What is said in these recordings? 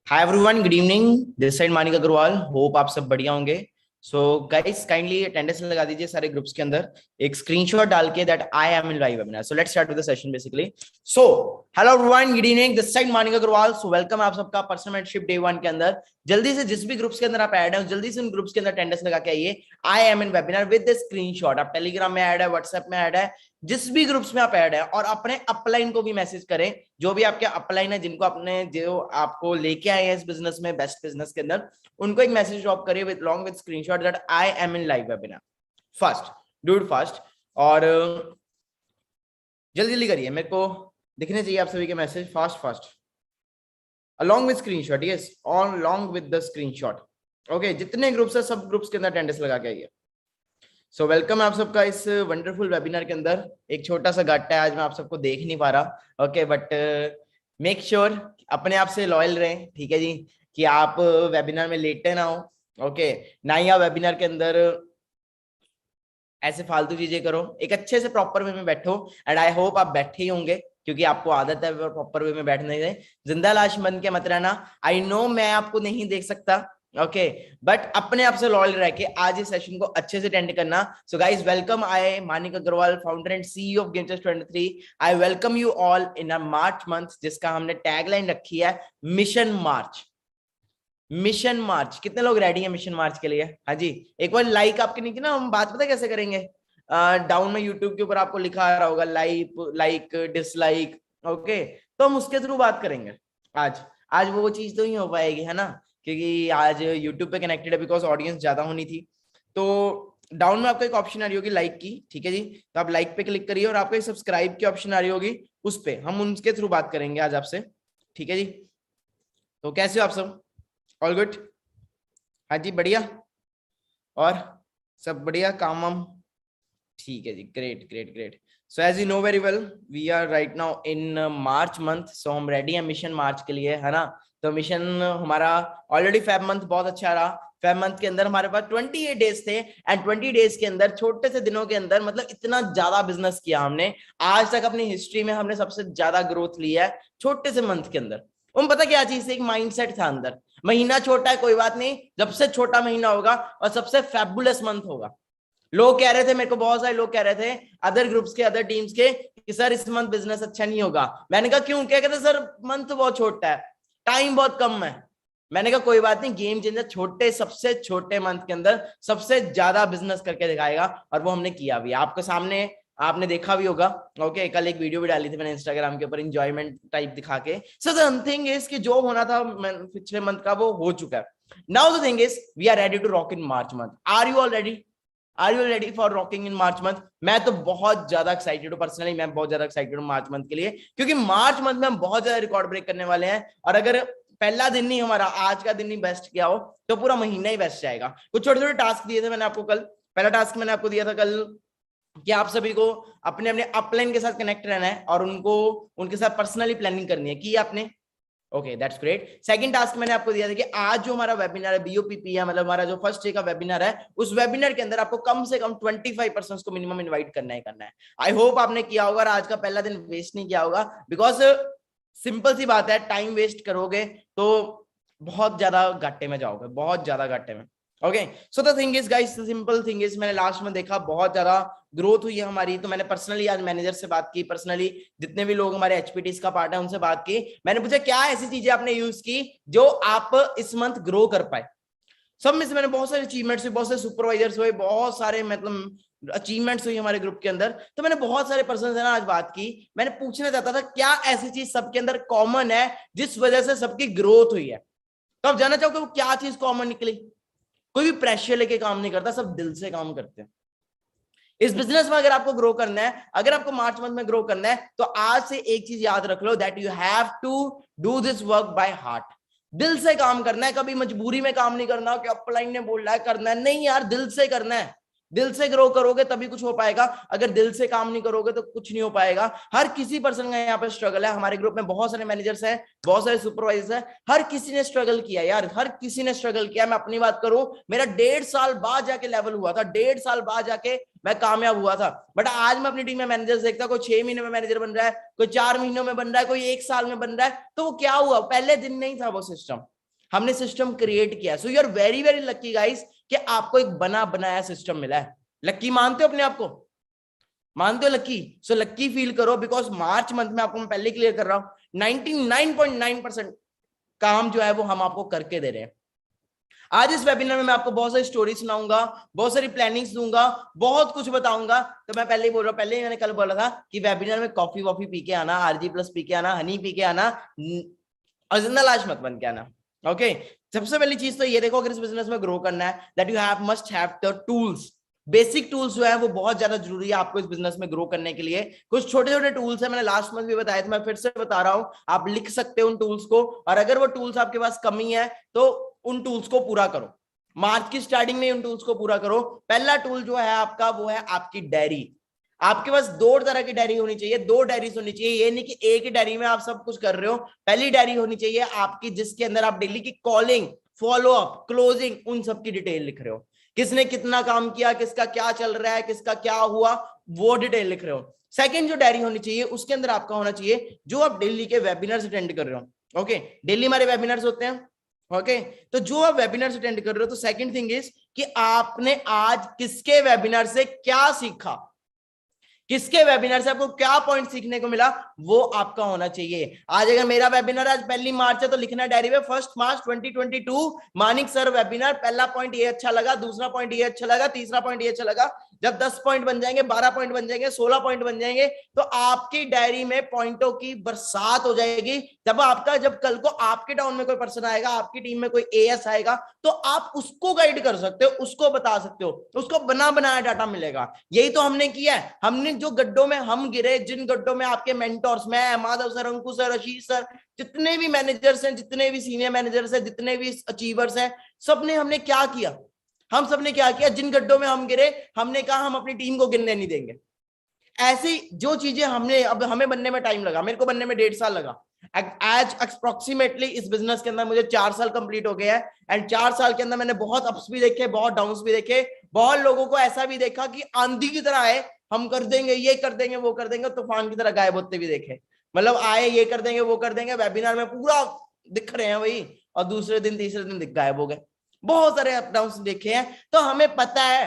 Hi everyone, good evening. This side Manik Agarwal. Hope आप सब बढ़िया होंगे। सो गाइस, काइंडली अटेंडेंस लगा दीजिए सारे ग्रुप्स के अंदर एक स्क्रीनशॉट डाल के that I am in live webinar. So let's start with the session basically. So hello everyone, good evening. This side Manik Agarwal. So welcome आप सबका पर्सनल मेंटरशिप डे 1 के अंदर। जल्दी से जिस भी ग्रुप्स के अंदर आप ऐड हैं जल्दी से उन ग्रुप्स के अंदर अटेंडेंस लगा के आइए। आई am in webinar with the screenshot. आप टेलीग्राम में ऐड है, व्हाट्सएप में ऐड है, जिस भी ग्रुप्स में आप ऐड है, और अपने अपलाइन को भी मैसेज करें। जो भी आपके अपलाइन है, जिनको अपने जो आपको लेके आए हैं इस बिजनेस में, बेस्ट बिजनेस के अंदर, उनको एक मैसेज ड्रॉप करिए with long with screenshot that I am in live webinar. Fast, do it fast. और जल्दी जल्दी करिए, मेरे को दिखने चाहिए आप सभी के message. Fast fast along with screenshot, yes, on along with the screenshot. Okay, जितने ग्रुप्स है सब ग्रुप्स के अंदर अटेंडेंस लगा के आइए। सो वेलकम आप सबका इस वंडरफुल वेबिनार के अंदर। एक छोटा सा गट्टा है, आज मैं आप सबको देख नहीं पा रहा। ओके, बट मेक श्योर अपने आप से लॉयल रहें, ठीक है जी, कि आप वेबिनार में लेटे ना हो। ओके, ना ही आप वेबिनार के अंदर ऐसे फालतू चीजें करो। एक अच्छे से प्रॉपर वे में बैठो, एंड आई होप आप बैठे ही होंगे क्योंकि आपको आदत है प्रॉपर वे में बैठने से। जिंदा लाश बन के मत रहना। आई नो मैं आपको नहीं देख सकता, ओके, बट अपने आप से लॉयल रह के आज इस सेशन को अच्छे से अटेंड करना। So guys, welcome. I Manik Agarwal, founder and CEO of गेमचेस 23। I welcome you all in a March month, जिसका हमने टैगलाइन रखी है मिशन मार्च। मिशन मार्च। कितने लोग रेडी हैं मिशन मार्च के लिए? हाँ जी, एक बार लाइक आपके नीचे ना। हम बात पता कैसे करेंगे, डाउन में यूट्यूब के ऊपर आपको लिखा आ रहा होगा लाइक, लाइक, डिसलाइक। ओके, तो हम उसके थ्रू बात करेंगे आज। आज वो चीज तो नहीं हो पाएगी, है ना, क्योंकि आज यूट्यूब पे कनेक्टेड है बिकॉज ऑडियंस ज्यादा होनी थी। तो डाउन में आपको एक ऑप्शन आ रही होगी लाइक की, ठीक है जी, तो आप लाइक पे क्लिक करिए, और आपको एक सब्सक्राइब की ऑप्शन आ रही होगी, उस पे हम उनके थ्रू बात करेंगे आज आपसे, ठीक है जी। तो कैसे हो आप सब? All good? हाँ जी, बढ़िया। और सब बढ़िया, काम वाम ठीक है जी। Great great great. So as you know very well, we are right now in March month. So हम रेडी हैं मिशन मार्च के लिए, है ना। तो मिशन हमारा ऑलरेडी फेब मंथ बहुत अच्छा रहा। फेब मंथ के अंदर हमारे पास 28 डेज थे, एंड 20 डेज के अंदर, छोटे से दिनों के अंदर, मतलब इतना ज्यादा बिजनेस किया हमने। आज तक अपनी हिस्ट्री में हमने सबसे ज्यादा ग्रोथ ली है छोटे से मंथ के अंदर। उन पता क्या चीज, एक माइंडसेट था अंदर। महीना छोटा है कोई बात नहीं, जब से छोटा महीना होगा और सबसे फैबुलस मंथ होगा। लोग कह रहे थे मेरे को, बहुत सारे लोग कह रहे थे अदर ग्रुप्स के, अदर टीम्स के, कि सर इस मंथ बिजनेस अच्छा नहीं होगा। मैंने कहा क्यों? क्या कहते सर मंथ बहुत छोटा है, टाइम बहुत कम है। मैंने कहा कोई बात नहीं, गेम चेंजर छोटे, सबसे छोटे मंथ के अंदर सबसे ज्यादा बिजनेस करके दिखाएगा, और वो हमने किया भी। आपके सामने आपने देखा भी होगा। ओके, कल एक वीडियो भी डाली थी मैंने इंस्टाग्राम के ऊपर, इंजॉयमेंट टाइप दिखा के। सो द थिंग इज कि जो होना था पिछले मंथ का वो हो चुका है। Now the thing is we are ready to rock in March month. Are you all ready? Are you ready for rocking in March month? मैं तो बहुत ज्यादा एक्साइटेड हूँ, पर्सनली मैं बहुत ज्यादा एक्साइटेड हूँ मार्च मंथ के लिए, क्योंकि मार्च मंथ में हम बहुत ज्यादा रिकॉर्ड ब्रेक करने वाले हैं। और अगर पहला दिन नहीं हमारा, आज का दिन नहीं बेस्ट किया हो, तो पूरा महीना ही बेस्ट जाएगा। कुछ छोटे छोटे टास्क दिए थे मैंने आपको कल। पहला टास्क मैंने आपको दिया था कल कि आप सभी को अपने अपने अपलाइन के साथ कनेक्ट रहना है, और उनको उनके साथ पर्सनली प्लानिंग करनी है। कि आपने okay, that's great. Second task मैंने आपको दिया था कि आज जो हमारा वेबिनार है, बीओपीपी है, मतलब हमारा जो फर्स्ट डे का वेबिनार है, उस वेबिनार के अंदर आपको कम से कम 25% को मिनिमम इनवाइट करना ही करना है। आई होप आपने किया होगा और आज का पहला दिन वेस्ट नहीं किया होगा, बिकॉज सिंपल सी बात है, टाइम वेस्ट करोगे तो बहुत ज्यादा घाटे में जाओगे, बहुत ज्यादा घाटे में। Okay, so the thing is guys, simple thing is, मैंने लास्ट में देखा बहुत ज्यादा ग्रोथ हुई है हमारी। तो मैंने पर्सनली आज मैनेजर से बात की, पर्सनली जितने भी लोग हमारे एचपीटीज का पार्ट है उनसे बात की। मैंने पूछा क्या ऐसी चीजें आपने यूज की जो आप इस मंथ ग्रो कर पाए। सब में से मैंने बहुत सारे अचीवमेंट्स हुए, बहुत सारे सुपरवाइजर्स हुए, बहुत सारे मतलब अचीवमेंट्स हुई हमारे ग्रुप के अंदर। तो मैंने बहुत सारे पर्सन से ना आज बात की। मैंने पूछना चाहता था क्या ऐसी चीज सबके अंदर कॉमन है जिस वजह से सबकी ग्रोथ हुई है। तो आप जानना चाहोगे वो क्या चीज कॉमन निकली? कोई भी प्रेशर लेके काम नहीं करता, सब दिल से काम करते हैं। इस बिजनेस में अगर आपको ग्रो करना है, अगर आपको मार्च मंथ में ग्रो करना है, तो आज से एक चीज याद रख लो, that you have to do this work by heart. दिल से काम करना है, कभी मजबूरी में काम नहीं करना कि अपलाइन ने बोल रहा है करना है, नहीं यार, दिल से करना है। दिल से ग्रो करोगे तभी कुछ हो पाएगा, अगर दिल से काम नहीं करोगे तो कुछ नहीं हो पाएगा। हर किसी पर्सन का यहाँ पे स्ट्रगल है। हमारे ग्रुप में बहुत सारे मैनेजर्स हैं, बहुत सारे सुपरवाइजर्स हैं, हर किसी ने स्ट्रगल किया यार, हर किसी ने स्ट्रगल किया। मैं अपनी बात करूं, मेरा 1.5 साल बाद जाके लेवल हुआ था, 1.5 साल बाद जाके मैं कामयाब हुआ था। बट आज मैं अपनी टीम में मैनेजर देखता, कोई 6 महीने में मैनेजर बन रहा है, कोई 4 महीनों में बन रहा है, कोई 1 साल में बन रहा है। तो वो क्या हुआ? पहले दिन नहीं था वो सिस्टम। हमने सिस्टम क्रिएट किया। So you are very very lucky guys कि आपको एक बना बनाया सिस्टम मिला है। लकी मानते हो अपने आप को? मानते हो लकी? सो लकी फील करो, बिकॉज मार्च मंथ में आपको मैं पहले क्लियर कर रहा हूं 99.9% काम जो है वो हम आपको करके दे रहे हैं। आज इस वेबिनार में मैं आपको बहुत सारी स्टोरी सुनाऊंगा, बहुत सारी प्लानिंग्स दूंगा, बहुत कुछ बताऊंगा। तो मैं पहले ही बोल रहा हूं, पहले ही मैंने कल बोला था कि वेबिनार में कॉफी वॉफी पी के आना, आरजी प्लस पी के आना, हनी पी के आना, और जिंदा लाश मत बन के आना। ओके, सबसे पहली चीज तो ये देखो, अगर इस बिजनेस में ग्रो करना है, that you have must have the tools. Basic tools जो है वो बहुत ज्यादा जरूरी है आपको इस बिजनेस में ग्रो करने के लिए। कुछ छोटे छोटे टूल्स है, मैंने लास्ट मंथ भी बताया था, मैं फिर से बता रहा हूं, आप लिख सकते हो उन टूल्स को, और अगर वो टूल्स आपके पास कमी है तो उन टूल्स को पूरा करो। मार्च की स्टार्टिंग में उन टूल्स को पूरा करो। पहला टूल जो है आपका वो है आपकी डायरी। आपके पास दो तरह की डायरी होनी चाहिए, दो डायरीज होनी चाहिए। ये नहीं कि एक ही डायरी में आप सब कुछ कर रहे हो। पहली डायरी होनी चाहिए आपकी जिसके अंदर आप डेली की कॉलिंग, फॉलो अप, क्लोजिंग, उन सब की डिटेल लिख रहे हो। किसने कितना काम किया, किसका क्या चल रहा है, किसका क्या हुआ, वो डिटेल लिख रहे हो। सेकंड जो डायरी होनी चाहिए उसके अंदर आपका होना चाहिए जो आप डेली के वेबिनार्स अटेंड कर रहे हो। ओके, डेली हमारे वेबिनार्स होते हैं। ओके, तो जो आप वेबिनार्स अटेंड कर रहे हो, तो सेकंड थिंग इज कि आपने आज किसके वेबिनार से क्या सीखा, किसके वेबिनार से आपको क्या पॉइंट सीखने को मिला, वो आपका होना चाहिए। आज अगर मेरा वेबिनार आज 1 मार्च है तो लिखना है डायरी में 1 मार्च 2022 मानिक सर वेबिनार, पहला पॉइंट ये अच्छा लगा, दूसरा पॉइंट ये अच्छा लगा, तीसरा पॉइंट ये अच्छा लगा। जब 10 पॉइंट बन जाएंगे, 12 पॉइंट बन जाएंगे, 16 पॉइंट बन जाएंगे, तो आपकी डायरी में पॉइंटों की बरसात हो जाएगी। जब कल को आपके टाउन में कोई पर्सन आएगा, आपकी टीम में कोई एएस आएगा, तो आप उसको गाइड कर सकते हो, उसको बता सकते हो, उसको बना बनाया डाटा मिलेगा। यही तो हमने किया है। हमने जो गड्ढों में हम गिरे, जिन गड्ढों में आपके मेंटोर्स, मैं, माधव सर, अंकुश सर, आशीष सर, जितने भी मैनेजर्स हैं, जितने भी सीनियर मैनेजर्स हैं, जितने भी अचीवर्स हैं, सबने हमने क्या किया, हम सबने क्या किया, जिन गड्ढों में हम गिरे, हमने कहा हम अपनी टीम को गिरने नहीं देंगे। ऐसी जो चीजें हमने, अब हमें बनने में टाइम लगा, मेरे को बनने में 1.5 साल लगा। आज अप्रोक्सीमेटली इस बिजनेस के अंदर मुझे 4 साल कंप्लीट हो गए हैं, एंड 4 साल के अंदर मैंने बहुत अप्स भी देखे, बहुत डाउन्स भी देखे, बहुत लोगों को ऐसा भी देखा कि आंधी की तरह आए, हम कर देंगे, ये कर देंगे, वो कर देंगे, तूफान की तरह गायब होते भी देखे। मतलब आए, ये कर देंगे, वो कर देंगे, वेबिनार में पूरा दिख रहे हैं वही, और दूसरे दिन तीसरे दिन गायब हो गए। बहुत सारे अप डाउन्स देखे हैं। तो हमें पता है,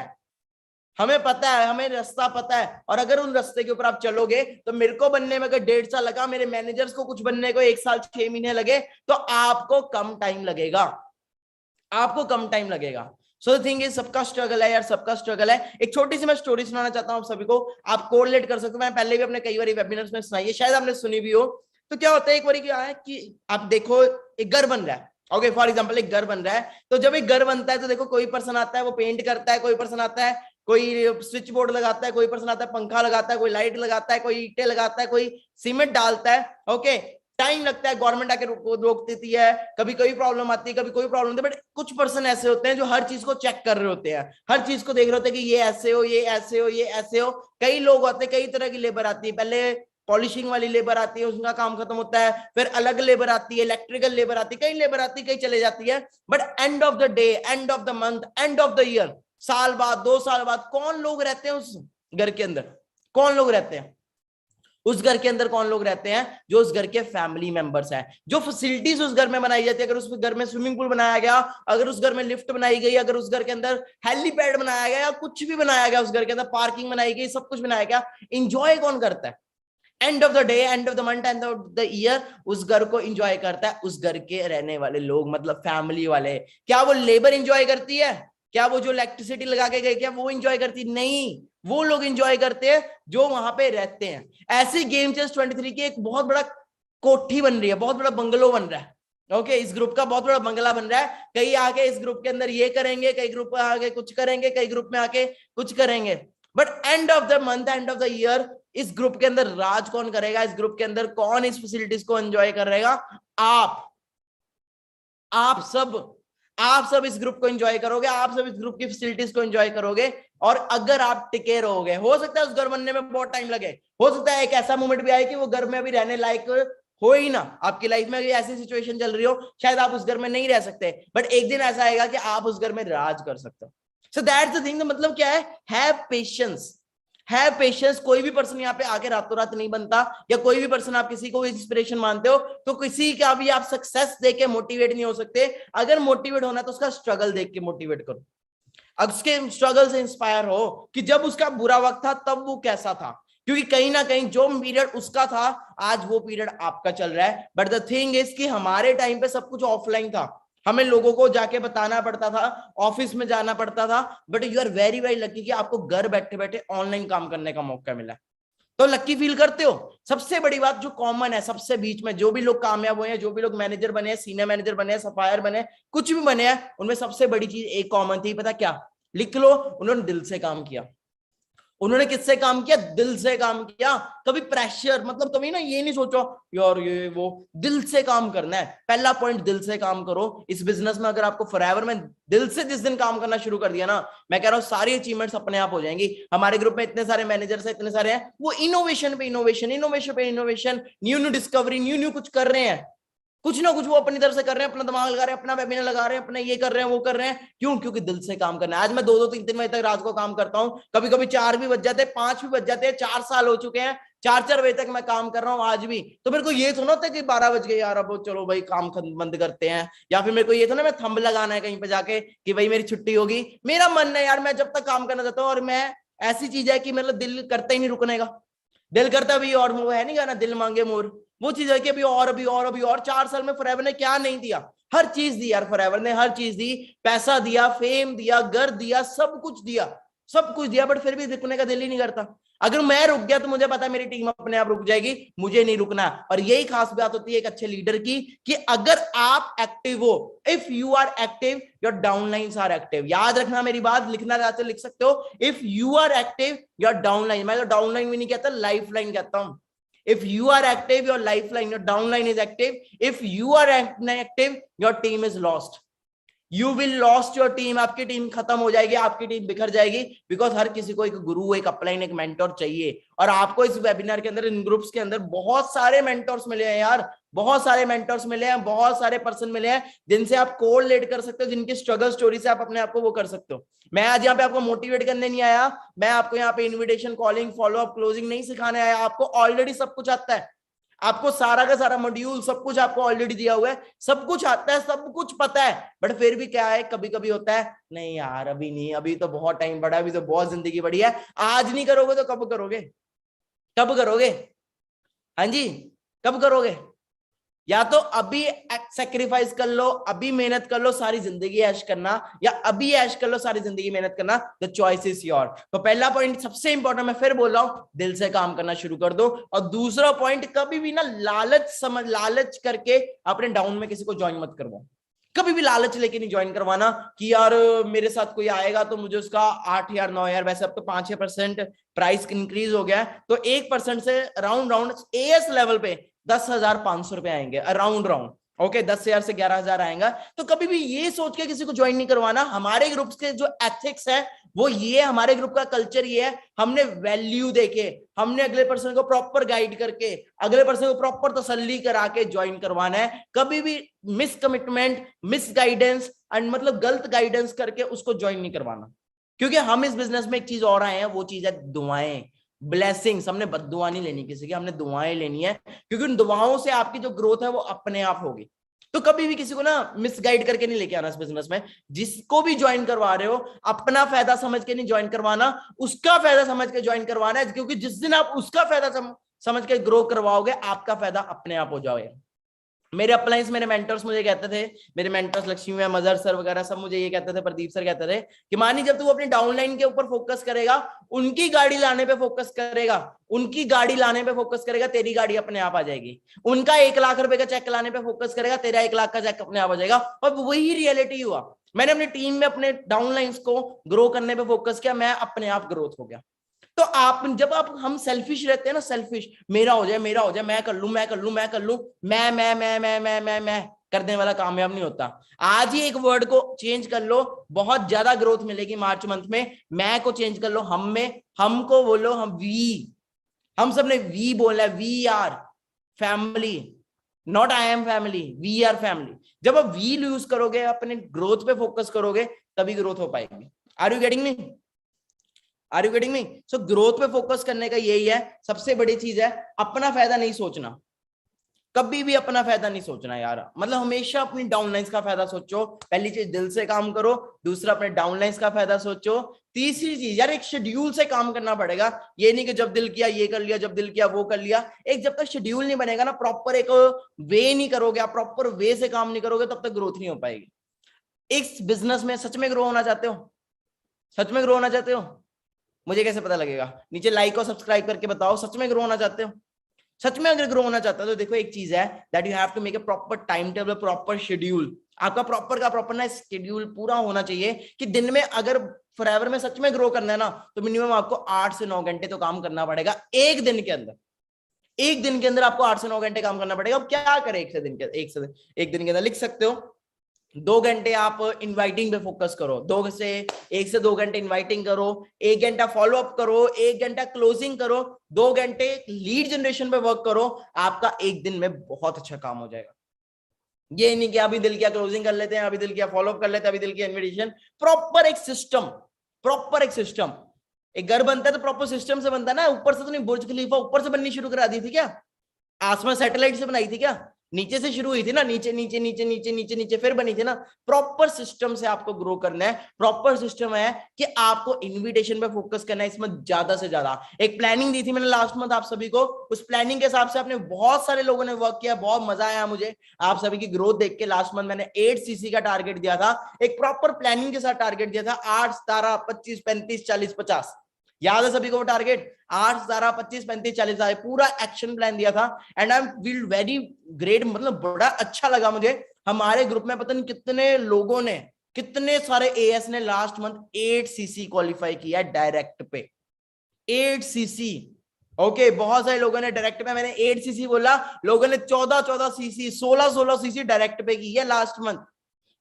हमें पता है, हमें रास्ता पता है, और अगर उन रास्ते के ऊपर आप चलोगे, तो मेरे को बनने में अगर 1.5 साल लगा, मेरे मैनेजर्स को कुछ बनने को 1 साल 6 महीने लगे, तो आपको कम टाइम लगेगा, आपको कम टाइम लगेगा। सो द थिंग इज, सबका स्ट्रगल है यार, सबका स्ट्रगल है। एक छोटी सी मैं स्टोरी सुनाना चाहता हूँ आप सभी को, आप कोरिलेट कर सकते हो। मैं पहले भी अपने कई बार वेबिनार्स में सुनाई है, शायद आपने सुनी भी हो। तो क्या होता है, एक बार क्या है कि आप देखो एक घर बन रहा है। ओके, फॉर एग्जांपल एक घर बन रहा है, तो जब एक घर बनता है तो देखो कोई पर्सन आता है वो पेंट करता है, कोई पर्सन आता है कोई स्विच बोर्ड लगाता है, कोई पर्सन आता है पंखा लगाता है, कोई लाइट लगाता है, कोई ईंटें लगाता है, कोई सीमेंट डालता है। ओके, टाइम लगता है, गवर्नमेंट आके रोक देती है, कभी कोई प्रॉब्लम आती है, कभी कोई प्रॉब्लम होती है, बट कुछ पर्सन ऐसे होते हैं जो हर चीज को चेक कर रहे होते हैं, हर चीज को देख रहे होते हैं कि ये ऐसे हो, ये ऐसे हो, ये ऐसे हो। कई लोग होते हैं, कई तरह की लेबर आती है, पहले पॉलिशिंग वाली लेबर आती है, उसका काम खत्म होता है, फिर अलग लेबर आती है, इलेक्ट्रिकल लेबर आती है, कई लेबर आती है, कई चले जाती है, but and of the day, end of the month, end of the year, साल बाद, 2 साल बाद, कौन लोग रहते हैं उस घर के अंदर? कौन लोग रहते हैं उस घर के अंदर? कौन लोग रहते हैं? जो उस घर के फैमिली मेंबर्स हैं। जो फैसिलिटीज उस घर में बनाई जाती है, अगर उस घर में स्विमिंग पूल बनाया गया, अगर उस घर में लिफ्ट बनाई गई, अगर उस घर के अंदर हेलीपैड बनाया गया, या कुछ भी बनाया गया, उस घर के अंदर पार्किंग बनाई गई, सब कुछ बनाया गया, इंजॉय कौन करता है? And of the day, end of the month, end of the year, उस घर को एंजॉय करता है उस घर के रहने वाले लोग, मतलब फैमिली वाले। क्या वो लेबर एंजॉय करती है? क्या वो जो इलेक्ट्रिसिटी लगा के गए, क्या वो एंजॉय करती? नहीं, वो लोग एंजॉय करते हैं जो वहां पे रहते हैं। ऐसी गेम चेस 23 की एक बहुत बड़ा कोठी बन रही है, बहुत बड़ा बंगलो बन रहा है। ओके, इस ग्रुप का बहुत बड़ा बंगला बन रहा है। कई आके इस ग्रुप के अंदर ये करेंगे, कई ग्रुप में आके कुछ करेंगे, कई ग्रुप में आके कुछ करेंगे, but and of the month, end of the year, इस ग्रुप के अंदर राज कौन करेगा? इस ग्रुप के अंदर कौन इस फैसिलिटीज को एंजॉय करेगा? आप सब इस ग्रुप को एंजॉय करोगे, आप सब इस ग्रुप की फैसिलिटीज को एंजॉय करोगे। और अगर आप टिके रहोगे, हो सकता है उस घर बनने में बहुत टाइम लगे, हो सकता है एक ऐसा मोमेंट भी आए कि वो घर में अभी रहने लायक हो ही ना, आपकी लाइफ में ऐसी सिचुएशन चल रही हो, शायद आप उस घर में नहीं रह सकते, बट एक दिन ऐसा आएगा कि आप उस घर में राज कर सकते हो। So that's the thing. मतलब क्या है? हैव पेशेंस, है पेशेंस। कोई भी पर्सन यहाँ पे आके रातों रात नहीं बनता, या कोई भी पर्सन आप किसी को इंस्पिरेशन मानते हो तो किसी का भी आप सक्सेस देख के मोटिवेट नहीं हो सकते। अगर मोटिवेट होना तो उसका स्ट्रगल देख के मोटिवेट करो, उसके स्ट्रगल से इंस्पायर हो कि जब उसका बुरा वक्त था तब वो कैसा था, क्योंकि कहीं ना कहीं जो पीरियड उसका था आज वो पीरियड आपका चल रहा है। बट द थिंग इज कि हमारे टाइम पे सब कुछ ऑफलाइन था, हमें लोगों को जाके बताना पड़ता था, ऑफिस में जाना पड़ता था। But you are very very lucky कि आपको घर बैठे बैठे ऑनलाइन काम करने का मौका मिला, तो लकी फील करते हो। सबसे बड़ी बात जो कॉमन है, सबसे बीच में जो भी लोग कामयाब हुए हैं, जो भी लोग मैनेजर बने हैं, सीनियर मैनेजर बने हैं, सफायर बने, कुछ भी बने हैं, उनमें सबसे बड़ी चीज एक कॉमन थी, पता क्या? लिख लो, उन्होंने दिल से काम किया। उन्होंने किससे काम किया? दिल से काम किया। कभी प्रेशर, मतलब कभी ना ये नहीं सोचो यार ये वो, दिल से काम करना है। पहला पॉइंट, दिल से काम करो। इस बिजनेस में अगर आपको फॉरएवर में दिल से जिस दिन काम करना शुरू कर दिया ना, मैं कह रहा हूँ सारी अचीवमेंट्स अपने आप हो जाएंगी। हमारे ग्रुप में इतने सारे मैनेजर्स हैं, इतने सारे हैं, वो इनोवेशन पे इनोवेशन, इनोवेशन पे innovation, new new discovery, new new कुछ कर रहे हैं, कुछ ना कुछ वो अपनी तरफ से कर रहे हैं, अपना दिमाग लगा रहे हैं, अपना वेबिनार लगा रहे हैं, अपना ये कर रहे हैं, वो कर रहे हैं। क्यों? क्योंकि दिल से काम करना है। आज मैं 2-2 3-3 बजे तक रात को काम करता हूँ, कभी कभी 4 भी बज जाते हैं, 5 भी बज जाते हैं। 4 साल हो चुके हैं, 4-4 बजे तक मैं काम कर रहा हूँ आज भी। तो मेरे को ये थोड़ा होता है कि 12 बज गए यार, अब चलो भाई काम बंद करते हैं, या फिर मेरे को ये थोड़ा मैं थंब लगाना है कहीं पे जाके कि भाई मेरी छुट्टी होगी। मेरा मन है यार, मैं जब तक काम करना चाहता हूँ, और मैं ऐसी चीज है कि मतलब दिल करता ही नहीं रुकने का, दिल करता भी, और वो है नहीं गाना दिल मांगे मोर, वो चीज है कि अभी और, अभी और, अभी और। 4 साल में फॉरएवर ने क्या नहीं दिया? हर चीज दी यार, फॉरएवर ने हर चीज दी, पैसा दिया, फेम दिया, घर दिया, सब कुछ दिया, सब कुछ दिया। बट फिर भी रुकने का दिल ही नहीं करता। अगर मैं रुक गया तो मुझे पता है मेरी टीम अपने आप रुक जाएगी, मुझे नहीं रुकना। और यही खास बात होती है एक अच्छे लीडर की, कि अगर आप एक्टिव हो, if you are active your downlines are active. याद रखना मेरी बात, लिखना चाहते लिख सकते हो, if you are active your downline. मैं तो डाउनलाइन भी नहीं कहता, लाइफ लाइन कहता हूं। If you are active, your lifeline, your downline is active. If you are active, your team is lost. You will lost your team. आपकी team खत्म हो जाएगी, आपकी टीम बिखर जाएगी। बिकॉज हर किसी को एक गुरु, एक अपलाइन, एक मेंटोर चाहिए। और आपको इस वेबिनार के अंदर, इन ग्रुप्स के अंदर बहुत सारे मेंटोर्स मिले हैं यार, बहुत सारे मेंटोर्स मिले हैं, बहुत सारे पर्सन मिले हैं जिनसे आप कोरिलेट कर सकते हो, जिनकी स्ट्रगल स्टोरी से आप अपने आप को वो कर सकते हो। मैं आज यहाँ पे आपको मोटिवेट करने नहीं आया, मैं आपको यहाँ पे invitation, calling, follow up, closing नहीं सिखाने आया। आपको ऑलरेडी सब कुछ आता है, आपको सारा का सारा मॉड्यूल, सब कुछ आपको ऑलरेडी दिया हुआ है, सब कुछ आता है, सब कुछ पता है। बट फिर भी क्या है, कभी कभी होता है नहीं यार अभी नहीं, अभी तो बहुत टाइम बड़ा, अभी तो बहुत जिंदगी बड़ी है। आज नहीं करोगे तो कब करोगे? कब करोगे? हाँ जी, कब करोगे? या तो अभी सेक्रीफाइस कर लो, अभी मेहनत कर लो, सारी जिंदगी ऐश करना, या अभी ऐश कर लो, सारी जिंदगी मेहनत करना। The choice is your. तो पहला पॉइंट सबसे इंपॉर्टेंट, मैं फिर बोल रहा हूं, दिल से काम करना शुरू कर दो। और दूसरा पॉइंट, कभी भी ना लालच करके अपने डाउन में किसी को ज्वाइन मत करवाओ। कभी भी लालच लेके नहीं ज्वाइन करवाना कि यार मेरे साथ कोई आएगा तो मुझे उसका 8,000 9,000, वैसे अब तो 5-6% प्राइस इंक्रीज हो गया है, तो 1% से राउंड एएस लेवल पे 10,500 रुपए आएंगे, अराउंड राउंड। ओके, 10,000 से 11,000 आएगा। तो कभी भी ये सोच के किसी को ज्वाइन नहीं करवाना। हमारे ग्रुप के जो एथिक्स है वो ये, हमारे ग्रुप का कल्चर ये है, हमने वैल्यू देके, हमने अगले पर्सन को प्रॉपर गाइड करके, अगले पर्सन को प्रॉपर तसल्ली करा के ज्वाइन करवाना है। कभी भी miss commitment, miss guidance and मतलब गलत गाइडेंस करके उसको ज्वाइन नहीं करवाना। क्योंकि हम इस बिजनेस में एक चीज और आए हैं, वो चीज है दुआएं, ब्लेसिंग्स। हमने बद्दुआ नहीं लेनी किसी की, हमने दुआएं लेनी है, क्योंकि उन दुआओं से आपकी जो ग्रोथ है वो अपने आप होगी। तो कभी भी किसी को ना मिसगाइड करके नहीं लेके आना इस बिजनेस में। जिसको भी ज्वाइन करवा रहे हो, अपना फायदा समझ के नहीं ज्वाइन करवाना, उसका फायदा समझ के ज्वाइन करवाना है। क्योंकि जिस दिन आप उसका फायदा समझ के ग्रो करवाओगे, आपका फायदा अपने आप हो जाएगा। मेरे अपलाइंस, मेरे मेंटर्स मुझे कहते थे, मेरे मेंटर्स लक्ष्मी मजर सर वगैरह सब मुझे ये कहते थे, प्रदीप सर कहते थे कि मानी जब तू अपनी डाउनलाइन के ऊपर फोकस करेगा, उनकी गाड़ी लाने पे फोकस करेगा, उनकी गाड़ी लाने पे फोकस करेगा, तेरी गाड़ी अपने आप आ जाएगी। उनका 1 लाख रुपए का चेक लाने पे फोकस करेगा, तेरा 1 लाख का चेक अपने आप आ जाएगा। और वही रियलिटी हुआ। मैंने अपनी टीम में अपने डाउनलाइंस को ग्रो करने पे फोकस किया, मैं अपने आप ग्रोथ हो गया। तो आप जब हम सेल्फिश रहते हैं ना, सेल्फिश, मेरा हो जाए, मेरा हो जाए, मैं कर लूं, मैं कर लूं, मैं कर लूं, मैं करने वाला कामयाब नहीं होता। आज ही एक वर्ड को चेंज कर लो, बहुत ज्यादा ग्रोथ मिलेगी मार्च मंथ में। मैं को चेंज कर लो हम में, हमको बोलो हम वी, हम सबने वी बोला है, we are family, not I am family, we are family. जब आप वी यूज करोगे, अपने ग्रोथ पे फोकस करोगे, तभी ग्रोथ हो पाएगी। Are you getting me? Are you getting me? So growth पे फोकस करने का यही है, सबसे बड़ी चीज है अपना फायदा नहीं सोचना, कभी भी अपना फायदा नहीं सोचना यार, मतलब हमेशा अपनी डाउनलाइंस का फायदा सोचो। पहली चीज दिल से काम करो, दूसरा अपने डाउनलाइंस का फायदा सोचो, तीसरी चीज यार एक शेड्यूल से काम करना पड़ेगा। ये नहीं कि जब दिल किया ये कर लिया, जब दिल किया वो कर लिया। एक जब तक शेड्यूल नहीं बनेगा ना, प्रॉपर एक वे नहीं करोगे आप, प्रॉपर वे से काम नहीं करोगे, तब तक ग्रोथ नहीं हो पाएगी। इस बिजनेस में सच में ग्रो होना चाहते हो? सच में ग्रो होना चाहते हो? मुझे कैसे पता लगेगा? नीचे लाइक और सब्सक्राइब करके बताओ, सच में ग्रो होना चाहते हो? सच में अगर ग्रो होना चाहता है तो देखो एक चीज है that you have to make a proper time table, proper schedule. आपका प्रॉपर का प्रॉपर ना शेड्यूल पूरा होना चाहिए कि दिन में अगर फॉरएवर में सच में ग्रो करना है ना, तो मिनिमम आपको 8 से 9 घंटे तो काम करना पड़ेगा एक दिन के अंदर। एक दिन के अंदर आपको 8 से 9 घंटे काम करना पड़ेगा। अब क्या करें? एक दिन के अंदर लिख सकते हो 2 घंटे आप इनवाइटिंग पे फोकस करो, 1 से 2 घंटे इनवाइटिंग करो, 1 घंटा फॉलो अप करो, 1 घंटा क्लोजिंग करो, 2 घंटे लीड जनरेशन पे वर्क करो। आपका एक दिन में बहुत अच्छा काम हो जाएगा। ये नहीं कि अभी दिल किया क्लोजिंग कर लेते हैं, अभी दिल किया फॉलो अप कर लेते हैं, अभी दिल किया इन्विटेशन। प्रॉपर एक सिस्टम, प्रॉपर एक सिस्टम। एक घर बनता है तो प्रॉपर सिस्टम से बनता है ना। ऊपर से तो नहीं, बुर्ज खलीफा ऊपर से बननी शुरू करा दी थी क्या? आसमान सैटेलाइट से बनाई थी क्या? नीचे से शुरू हुई थी ना, नीचे नीचे नीचे नीचे नीचे नीचे फिर बनी थी ना। प्रॉपर सिस्टम से आपको ग्रो करना है। प्रॉपर सिस्टम है कि आपको इनविटेशन पे फोकस करना है, इसमें ज्यादा से ज्यादा। एक प्लानिंग दी थी मैंने लास्ट मंथ आप सभी को, उस प्लानिंग के हिसाब से आपने बहुत सारे लोगों ने वर्क किया, बहुत मजा आया मुझे आप सभी की ग्रोथ देख के। लास्ट मंथ मैंने 8 सीसी का टारगेट दिया था, एक प्रॉपर प्लानिंग के साथ टारगेट दिया था। 8 17 25 35 40 50, याद है सभी को वो टारगेट? 8 17 25 35 40 आए, पूरा एक्शन प्लान दिया था। And I am feel very great, मतलब बड़ा अच्छा लगा मुझे। हमारे ग्रुप में पता नहीं कितने लोगों ने, कितने सारे एएस ने लास्ट मंथ 8 सीसी क्वालिफाई किया डायरेक्ट पे। 8 सीसी, ओके। बहुत सारे लोगों ने डायरेक्ट पे, मैंने 8 सीसी बोला, लोगों ने 14 सीसी 16 सीसी डायरेक्ट पे की है लास्ट मंथ।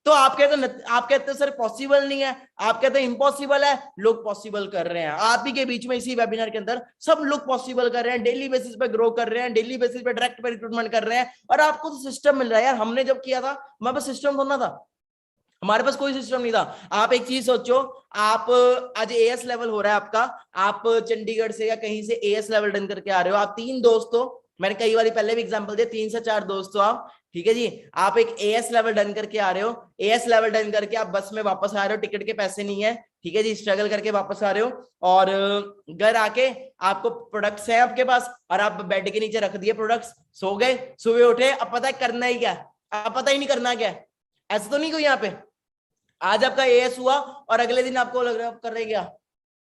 तो आप कहते सर पॉसिबल नहीं है, आप कहते इम्पॉसिबल है। लोग पॉसिबल कर रहे हैं आप ही के बीच में, इसी वेबिनार के अंदर सब लोग पॉसिबल कर रहे हैं, डेली बेसिस पे ग्रो कर रहे हैं, डेली बेसिस पे डायरेक्ट पे रिक्रूटमेंट कर रहे हैं। और आपको तो सिस्टम मिल रहा है यार। हमने जब किया था हमारे पास सिस्टम थोड़ा था, हमारे पास कोई सिस्टम नहीं था। आप एक चीज सोचो, आप आज एएस लेवल हो रहा है आपका, आप चंडीगढ़ से या कहीं से एएस लेवल डन करके आ रहे हो, आप 3 दोस्त हो, मैंने कई बार पहले भी एग्जांपल दिया, 3 से 4 दोस्त हो आप, ठीक है जी। आप एक एएस लेवल डन करके आ रहे हो, एएस लेवल डन करके आप बस में वापस आ रहे हो, टिकट के पैसे नहीं है, ठीक है जी, स्ट्रगल करके वापस आ रहे हो। और घर आके आपको प्रोडक्ट्स है आपके पास, और आप बेड के नीचे रख दिए प्रोडक्ट्स, सो गए, सुबह उठे, अब पता है करना ही क्या, अब पता ही नहीं करना क्या है। ऐसा तो नहीं कोई यहाँ पे? आज आपका एएस हुआ और अगले दिन आपको लग रहा है कर रहे क्या,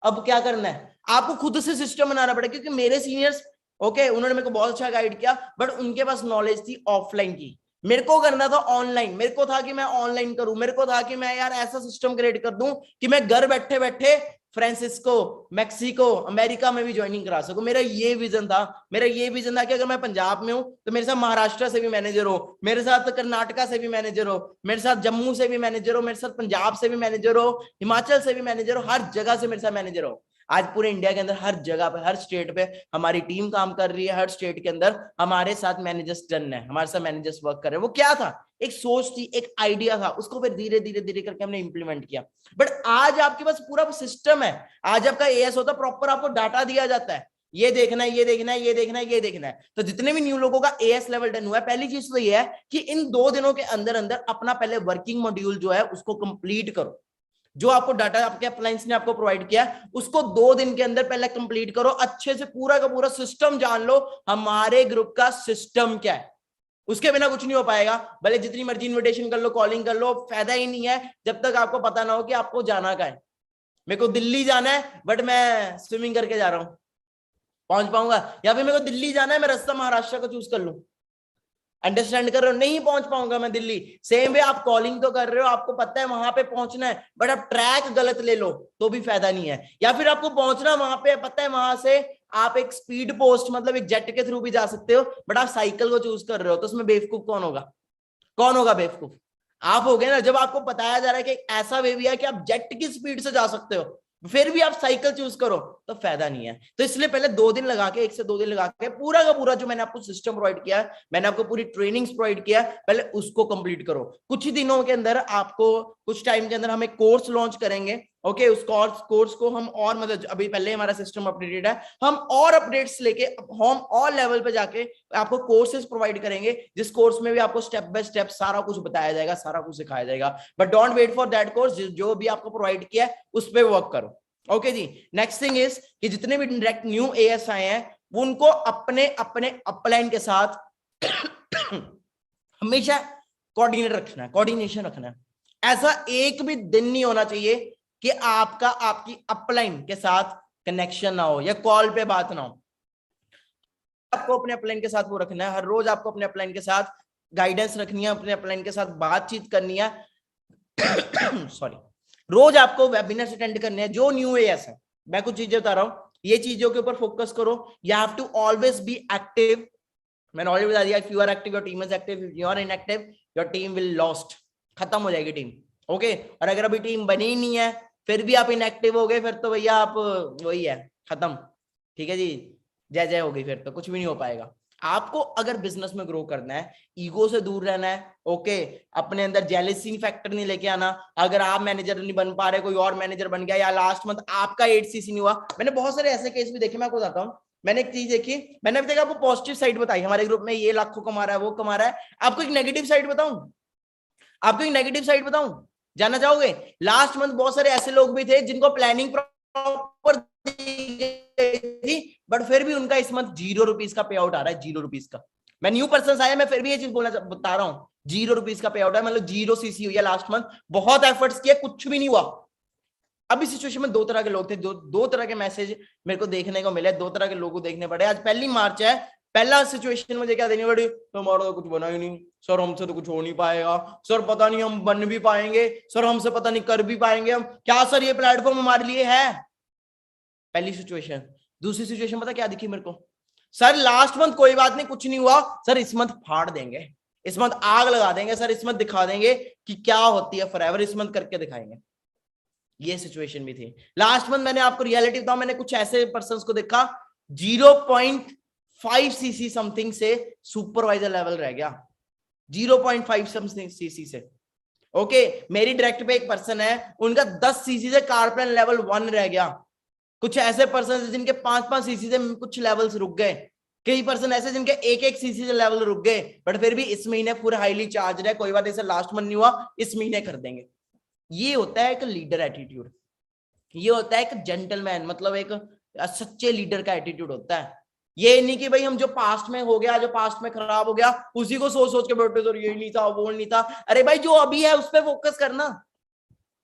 अब क्या करना है? आपको खुद से सिस्टम बनाना पड़ेगा। क्योंकि मेरे सीनियर्स, ओके, उन्होंने मेरे को बहुत अच्छा गाइड किया, बट उनके पास नॉलेज थी ऑफलाइन की, मेरे को करना था ऑनलाइन। मेरे को था कि मैं ऑनलाइन करूं, मेरे को था कि मैं यार ऐसा सिस्टम क्रिएट कर दूं कि मैं घर बैठे बैठे फ्रांसिस्को, मैक्सिको, अमेरिका में भी ज्वाइनिंग करा सकूं। मेरा ये विजन था, मेरा ये विजन था कि अगर मैं पंजाब में हूं तो मेरे साथ महाराष्ट्र से भी मैनेजर हो, मेरे साथ कर्नाटका से भी मैनेजर हो, मेरे साथ जम्मू से भी मैनेजर हो, मेरे साथ पंजाब से भी मैनेजर हो, हिमाचल से भी मैनेजर हो, हर जगह से मेरे साथ मैनेजर हो। आज पूरे इंडिया के अंदर हर जगह पे, हर स्टेट पे हमारी टीम काम कर रही है, हर स्टेट के अंदर हमारे साथ मैनेजर्स डन है, हमारे साथ मैनेजर्स वर्क कर रहे हैं। वो क्या था? एक सोच थी, एक आइडिया था, उसको फिर धीरे धीरे धीरे करके हमने इंप्लीमेंट किया। बट आज आपके पास पूरा सिस्टम है। आज आपका एएस होता, प्रॉपर आपको डाटा दिया जाता है, ये देखना है, ये देखना है, ये देखना है, ये देखना है। तो जितने भी न्यू लोगों का एएस लेवल डन हुआ है, पहली चीज तो ये है कि इन 2 दिनों के अंदर अंदर अपना पहले वर्किंग मॉड्यूल जो है उसको कंप्लीट करो। जो आपको डाटा आपके अप्लायंस ने आपको प्रोवाइड किया, उसको 2 दिन के अंदर पहले कंप्लीट करो, अच्छे से पूरा का पूरा सिस्टम जान लो। हमारे ग्रुप का सिस्टम क्या है, उसके बिना कुछ नहीं हो पाएगा। भले जितनी मर्जी इनविटेशन कर लो, कॉलिंग कर लो, फायदा ही नहीं है जब तक आपको पता ना हो कि आपको जाना कहाँ है। मेरे को दिल्ली जाना है बट मैं स्विमिंग करके जा रहा हूं, पहुंच पाऊंगा? या फिर मेरे को दिल्ली जाना है, मैं रास्ता महाराष्ट्र का चूज कर लूं, अंडरस्टैंड कर रहे हो? नहीं पहुंच पाऊंगा मैं दिल्ली। सेम वे आप कॉलिंग तो कर रहे हो, आपको पता है वहां पे पहुंचना है, बट आप ट्रैक गलत ले लो तो भी फायदा नहीं है। या फिर आपको पहुंचना वहां पे, पता है वहां से आप एक स्पीड पोस्ट मतलब एक जेट के थ्रू भी जा सकते हो, बट आप साइकिल को चूज कर रहे हो, तो उसमें बेवकूफ कौन होगा? कौन होगा बेवकूफ? आप हो गए ना। जब आपको बताया जा रहा है कि ऐसा वे भी है कि आप जेट की स्पीड से जा सकते हो, फिर भी आप साइकिल चूज करो, तो फायदा नहीं है। तो इसलिए पहले 2 दिन लगा के, 1 से 2 दिन लगा के पूरा का पूरा जो मैंने आपको सिस्टम प्रोवाइड किया है, मैंने आपको पूरी ट्रेनिंग्स प्रोवाइड किया है, पहले उसको कंप्लीट करो। कुछ ही दिनों के अंदर आपको, कुछ टाइम के अंदर हम एक कोर्स लॉन्च करेंगे। ओके, उस कोर्स को हम और मतलब अभी पहले हमारा सिस्टम अपडेटेड है, हम और अपडेट्स लेके हम और लेवल पे जाके आपको कोर्सेज प्रोवाइड करेंगे, जिस कोर्स में भी आपको स्टेप बाय स्टेप सारा कुछ बताया जाएगा, सारा कुछ सिखाया जाएगा। But don't wait for that course, जो भी आपको प्रोवाइड किया है उस पर वर्क करो। ओके जी, नेक्स्ट थिंग इज कि जितने भी डायरेक्ट न्यू एएस आए हैं उनको अपने अपने अपलाइन के साथ हमेशा कोऑर्डिनेट रखना है, कोऑर्डिनेशन रखना है। ऐसा एक भी दिन नहीं होना चाहिए कि आपका आपकी अपलाइन के साथ कनेक्शन ना हो या कॉल पे बात ना हो। आपको अपने अपलाइन के साथ वो रखना है, हर रोज आपको अपने अपलाइन के साथ गाइडेंस रखनी है, अपने अपलाइन के साथ बातचीत करनी है। सॉरी, रोज आपको वेबिनार अटेंड करने हैं जो न्यू एएस है। मैं कुछ चीजें बता रहा हूं, ये चीजों के ऊपर फोकस करो। You have to always be active. मैंने ऑलरेडी बता दिया, if you are active your team is active, if you are inactive your team will lost, खत्म हो जाएगी टीम। ओके, और अगर अभी टीम बनी ही नहीं है फिर भी आप इनएक्टिव हो गए, फिर तो भैया आप वही है, खत्म। ठीक है जी, जय जय होगी, फिर तो कुछ भी नहीं हो पाएगा। आपको अगर बिजनेस में ग्रो करना है, ईगो से दूर रहना है। ओके, अपने अंदर जेलसी फैक्टर नहीं लेके आना। अगर आप मैनेजर नहीं बन पा रहे, कोई और मैनेजर बन गया, या लास्ट मंथ आपका 8cc नहीं हुआ, मैंने बहुत सारे ऐसे केस भी देखे। मैं आपको बताता हूँ, मैंने एक चीज देखी, मैंने अभी तक आपको पॉजिटिव साइड बताई, हमारे ग्रुप में ये लाखों कमा रहा है, वो कमा रहा है। आपको एक नेगेटिव साइड बताऊं, आपको एक नेगेटिव साइड बताऊं, जानना चाहोगे? लास्ट मंथ बहुत सारे ऐसे लोग भी थे जिनको प्लानिंग प्रॉपर थी, बट फिर भी उनका इस मंथ 0 रुपीज का पे आउट आ रहा है, 0 रुपीज का। मैं न्यू पर्सन आया, मैं फिर भी ये चीज बोलना बता रहा हूँ, 0 रुपीज का पे आउट है, मतलब 0 सीसी हुई है लास्ट मंथ। बहुत एफर्ट्स किए, कुछ भी नहीं हुआ। अभी सिचुएशन में 2 तरह के लोग थे, दो तरह के मैसेज मेरे को देखने को मिले, 2 तरह के लोगों को देखने पड़े। आज 1 मार्च है, पहला सिचुएशन मुझे क्या देनी पड़ी, हमारा तो कुछ बना ही नहीं सर, हमसे तो कुछ हो नहीं पाएगा सर, पता नहीं हम बन भी पाएंगे सर, हमसे पता नहीं कर भी पाएंगे हम क्या सर, ये प्लेटफॉर्म हमारे लिए है। पहली सिचुएशन। दूसरी सिचुएशन पता क्या दिखी मेरे को, सर लास्ट मंथ कोई बात नहीं, कुछ नहीं हुआ सर, इस मंथ फाड़ देंगे, इस मंथ आग लगा देंगे सर, इस मंथ दिखा देंगे कि क्या होती है फॉरएवर, इस मंथ करके दिखाएंगे। ये सिचुएशन भी थी। लास्ट मंथ मैंने आपको रियलिटी बताऊं, मैंने कुछ ऐसे पर्संस को देखा 0.5 सीसी समथिंग से सुपरवाइजर लेवल रह गया, 0.5 समथिंग सीसी से। ओके, मेरी डायरेक्ट पे एक पर्सन है, उनका 10 सीसी से कारप्लान लेवल 1 रह गया। कुछ ऐसे पर्सन जिनके 5-5 सीसी से कुछ लेवल्स रुक गए, कई पर्सन ऐसे जिनके 1-1 सीसी से लेवल रुक गए, बट फिर भी इस महीने पूरा हाईली चार्ज है, कोई बात ऐसे लास्ट मंथ नहीं हुआ, इस महीने कर देंगे। ये होता है एक लीडर एटीट्यूड, ये होता है एक जेंटलमैन, मतलब एक सच्चे लीडर का एटीट्यूड होता है। ये नहीं कि भाई हम जो पास्ट में हो गया, जो पास्ट में खराब हो गया, उसी को सोच सोच के बैठे तो ये नहीं था वो नहीं था। अरे भाई जो अभी है उस पर फोकस करना।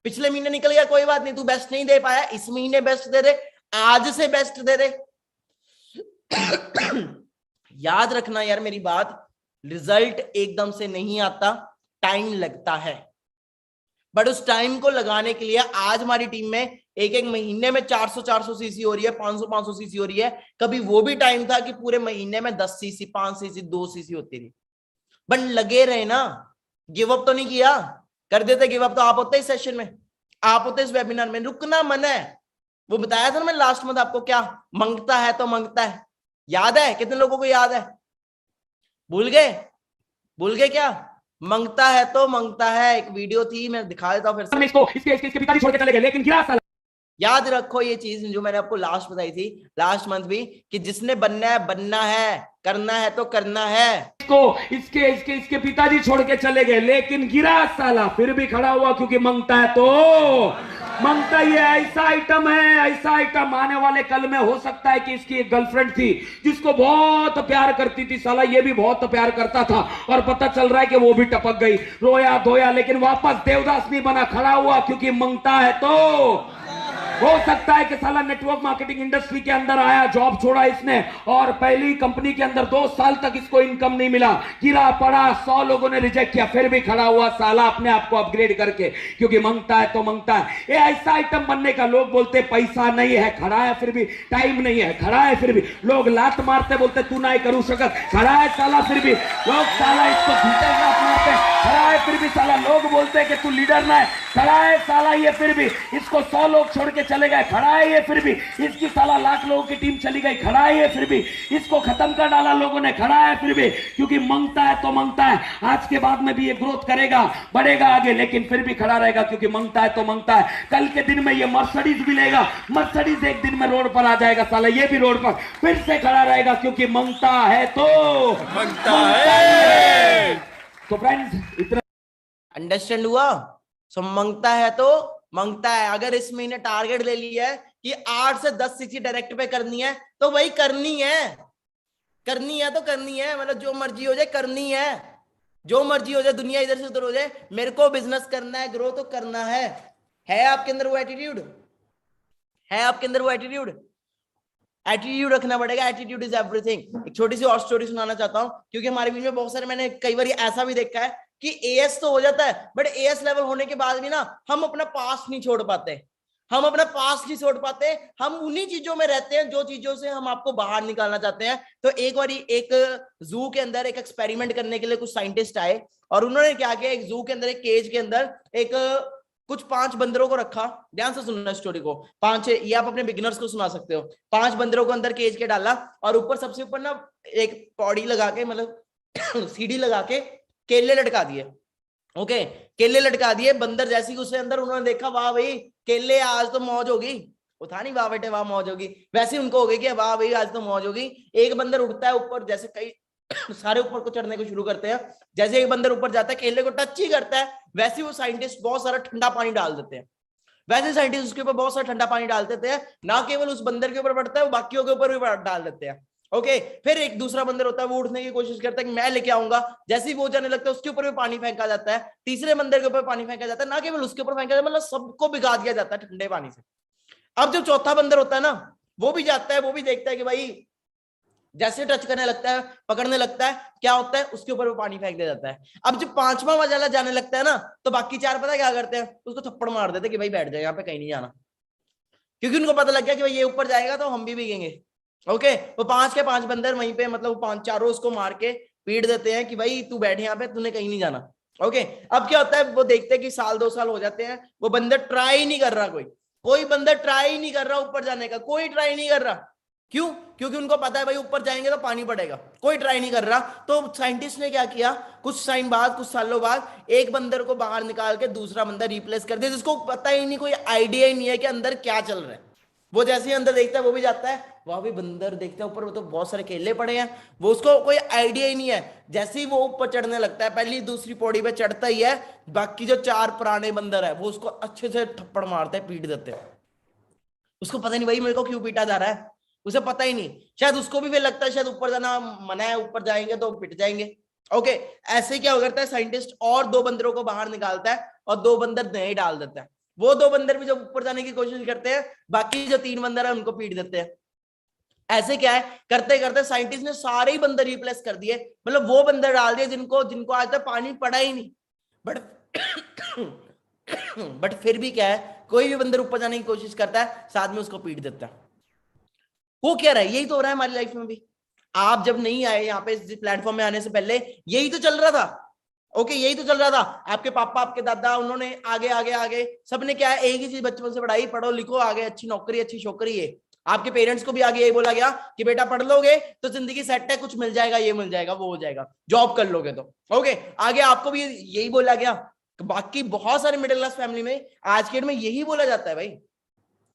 पिछले महीने निकल गया, कोई बात नहीं, तू बेस्ट नहीं दे पाया, इस महीने बेस्ट दे दे, आज से बेस्ट दे दे। याद रखना यार मेरी बात, रिजल्ट एकदम से नहीं आता, टाइम लगता है, बट उस टाइम को लगाने के लिए आज हमारी टीम में एक महीने में 400 सीसी हो रही है, 500 सीसी हो रही है। कभी वो भी टाइम था कि पूरे महीने में 10 सीसी, 5 सीसी, 2 सीसी होती थी, बट लगे रहे ना, गिव अप तो नहीं किया। कर देते गिव अप तो आप होते इस सेशन में, आप होते इस वेबिनार में। रुकना मन है, वो बताया था ना मैं लास्ट मंथ आपको, क्या मांगता है तो मांगता है। याद है? कितने लोगों को याद है? भूल गए? भूल गए क्या? मांगता है तो मांगता है, एक वीडियो थी, मैं दिखा देता हूं फिर से। इसके पिताजी छोड़ के चले गए, लेकिन गिरा साला। याद रखो ये चीज जो मैंने आपको लास्ट बताई थी, लास्ट मंथ भी, कि जिसने बनना है, करना है तो करना है। इसके पिताजी छोड़ के चले गए, लेकिन गिरा साला, फिर भी खड़ा हुआ, क्योंकि मांगता है तो मांगता। ये ऐसा आइटम है, ऐसा आइटम आने वाले कल में हो सकता है कि इसकी एक गर्लफ्रेंड थी जिसको बहुत प्यार करती थी, साला ये भी बहुत प्यार करता था, और पता चल रहा है कि वो भी टपक गई, रोया धोया, लेकिन वापस देवदास नहीं बना, खड़ा हुआ, क्योंकि मांगता है तो। हो सकता है कि साला नेटवर्क मार्केटिंग इंडस्ट्री के अंदर आया, जॉब छोड़ा इसने, और पहली कंपनी के अंदर 2 साल तक इसको इनकम नहीं मिला, गिरा पड़ा, 100 लोगों ने रिजेक्ट किया, फिर भी खड़ा हुआ साला अपने आप को अपग्रेड करके, क्योंकि मांगता है तो मांगता है। ये ऐसा आइटम बनने का, लोग बोलते पैसा नहीं है, खड़ा है फिर भी, टाइम नहीं है, खड़ा है फिर भी, लोग लात मारते, बोलते तू नहीं करू सकत, खड़ा है साला फिर भी, लोग साला इसको लात मारते, खड़ा है फिर भी साला लोग बोलते हैं कि तू लीडर ना है, खड़ा है साला ये फिर भी, इसको 100 लोग छोड़ के चले गए, खड़ा है ये फिर भी, इसकी साला लाख लोगों की टीम चली गई, खड़ा है ये फिर भी, इसको खत्म कर डाला लोगों ने, खड़ा है फिर भी, क्योंकि मांगता है तो मांगता है। आज के बाद में भी ये ग्रोथ करेगा, बढ़ेगा आगे, लेकिन फिर भी खड़ा रहेगा, क्योंकि मांगता है तो मांगता है। कल के दिन में ये मर्सिडीज भी लेगा, मर्सिडीज एक दिन में रोड पर आ जाएगा साला, ये भी रोड पर फिर से खड़ा रहेगा, क्योंकि मांगता है तो मांगता है। तो फ्रेंड्स इतना अंडरस्टैंड हुआ? सो मांगता है तो मांगता है। अगर इस महीने टारगेट ले लिया है कि 8 से 10 सीसी डायरेक्ट पे करनी है, तो वही करनी है, करनी है तो करनी है, मतलब जो मर्जी हो जाए करनी है, जो मर्जी हो जाए, दुनिया इधर से उधर हो जाए, मेरे को बिजनेस करना है, ग्रो तो करना है आपके अंदर वो एटीट्यूड? है आपके अंदर वो एटीट्यूड? एटीट्यूड रखना पड़ेगा, एटीट्यूड इज एवरीथिंग। एक छोटी सी और स्टोरी सुनाना चाहता हूं, क्योंकि हमारे बीच में बहुत सारे, मैंने कई बार ऐसा भी देखा है कि एएस तो हो जाता है, बट एएस लेवल होने के बाद भी ना हम अपना पास्ट नहीं छोड़ पाते, हम अपना पास्ट नहीं छोड़ पाते, हम उन्हीं चीजों में रहते हैं जो चीजों से हम आपको बाहर निकालना चाहते हैं। तो एक बार एक जू के अंदर एक एक्सपेरिमेंट करने के लिए कुछ साइंटिस्ट आए, और उन्होंने क्या किया, एक जू के अंदर, एक केज के अंदर एक कुछ 5 बंदरों को रखा। ध्यान से सुनना स्टोरी को, 5, ये आप अपने बिगिनर्स को सुना सकते हो। 5 बंदरों को अंदर केज के डाला, और ऊपर सबसे ऊपर ना एक पौड़ी लगा के, मतलब सीढ़ी लगा के केले लटका दिए। ओके, केले लटका दिए। बंदर जैसे ही उसे अंदर, उन्होंने देखा वाह भाई केले, आज तो मौज होगी, वो था नहीं वाह बेटे वाह मौज होगी, वैसे ही उनको हो गई कि वाह भाई आज तो मौज होगी। एक बंदर उठता है ऊपर, जैसे कई सारे ऊपर को चढ़ने को शुरू करते हैं, जैसे एक बंदर ऊपर जाता है, केले को टच ही करता है, वैसे ही वो साइंटिस्ट बहुत सारा ठंडा पानी डाल देते हैं। वैसे साइंटिस्ट उसके ऊपर बहुत सारा ठंडा पानी डाल देते हैं, ना केवल उस बंदर के ऊपर पड़ता है, वो बाकियों के ऊपर भी डाल देते हैं। ओके, फिर एक दूसरा बंदर होता है, वो उठने की कोशिश करता है कि मैं लेके आऊंगा, जैसे ही वो जाने लगता है उसके ऊपर भी पानी फेंका जाता है, तीसरे बंदर के ऊपर पानी फेंका जाता है, ना केवल उसके ऊपर फेंका जाता है, मतलब सबको भिगा दिया जाता है ठंडे पानी से। अब जब चौथा बंदर होता है ना, वो भी जाता है, वो भी देखता है कि भाई जैसे टच करने लगता है, पकड़ने लगता है, क्या होता है, उसके ऊपर वो पानी फेंक दिया जाता है। अब जब 5वां वाला जाने लगता है ना, तो बाकी 4 पता क्या करते हैं, उसको थप्पड़ मार देते कि भाई बैठ जाए, यहाँ पे कहीं नहीं जाना, क्योंकि उनको पता लग गया कि भाई ये ऊपर जाएगा तो हम भी भीगेंगे। ओके, वो 5 के 5 बंदर वहीं पे, मतलब 5 चारों उसको मार के पीट देते हैं कि भाई तू बैठ यहाँ पे, तूने कहीं नहीं जाना। ओके, अब क्या होता है, वो देखते हैं कि साल 2 साल हो जाते हैं, वो बंदर ट्राई नहीं कर रहा, कोई बंदर ट्राई नहीं कर रहा ऊपर जाने का, कोई ट्राई नहीं कर रहा। क्यों? क्योंकि उनको पता है भाई ऊपर जाएंगे तो पानी पड़ेगा, कोई ट्राई नहीं कर रहा। तो साइंटिस्ट ने क्या किया, कुछ टाइम बाद, कुछ सालों बाद, एक बंदर को बाहर निकाल के दूसरा बंदर रिप्लेस कर दिया, जिसको पता ही नहीं, कोई आइडिया ही नहीं है कि अंदर क्या चल रहा है। वो जैसे ही अंदर देखता है, वो भी जाता है, वहां भी बंदर देखता है ऊपर, वो तो बहुत सारे केले पड़े हैं, वो उसको कोई आइडिया ही नहीं है। जैसे ही वो ऊपर चढ़ने लगता है, पहली दूसरी पौड़ी पे चढ़ता ही है, बाकी जो 4 पुराने बंदर है वो उसको अच्छे से थप्पड़ मारते हैं, पीट देते हैं। उसको पता नहीं भाई मेरे को क्यों पीटा जा रहा है, उसे पता ही नहीं। शायद उसको भी फिर लगता है शायद ऊपर जाना मना है, ऊपर जाएंगे तो पिट जाएंगे। ओके, ऐसे क्या करता है साइंटिस्ट, और 2 बंदरों को बाहर निकालता है, और 2 बंदर नए डाल देता है। वो 2 बंदर भी जब ऊपर जाने की कोशिश करते हैं, बाकी जो 3 बंदर है उनको पीट देते हैं। ऐसे क्या है, करते करते साइंटिस्ट ने सारे ही बंदर रिप्लेस कर दिए, मतलब वो बंदर डाल दिए जिनको जिनको आज तक पानी पड़ा ही नहीं। बट बट फिर भी क्या है, कोई भी बंदर ऊपर जाने की कोशिश करता है, साथ में उसको पीट देता है। वो क्या रहा है, यही तो हो रहा है हमारी लाइफ में भी। आप जब नहीं आए यहाँ पे, इस प्लेटफॉर्म में आने से पहले यही तो चल रहा था। ओके, यही तो चल रहा था। आपके पापा, आपके दादा, उन्होंने आगे आगे आगे, सबने क्या है, एक ही चीज बचपन से पढ़ाई, पढ़ो लिखो, आगे अच्छी नौकरी, अच्छी छोकरी है। आपके पेरेंट्स को भी आगे यही बोला गया कि बेटा पढ़ लोगे तो जिंदगी सेट है, कुछ मिल जाएगा, ये मिल जाएगा, वो हो जाएगा, जॉब कर लोगे तो। ओके, आगे आपको भी यही बोला गया। बाकी बहुत सारे मिडिल क्लास फैमिली में आज के डेट में यही बोला जाता है भाई,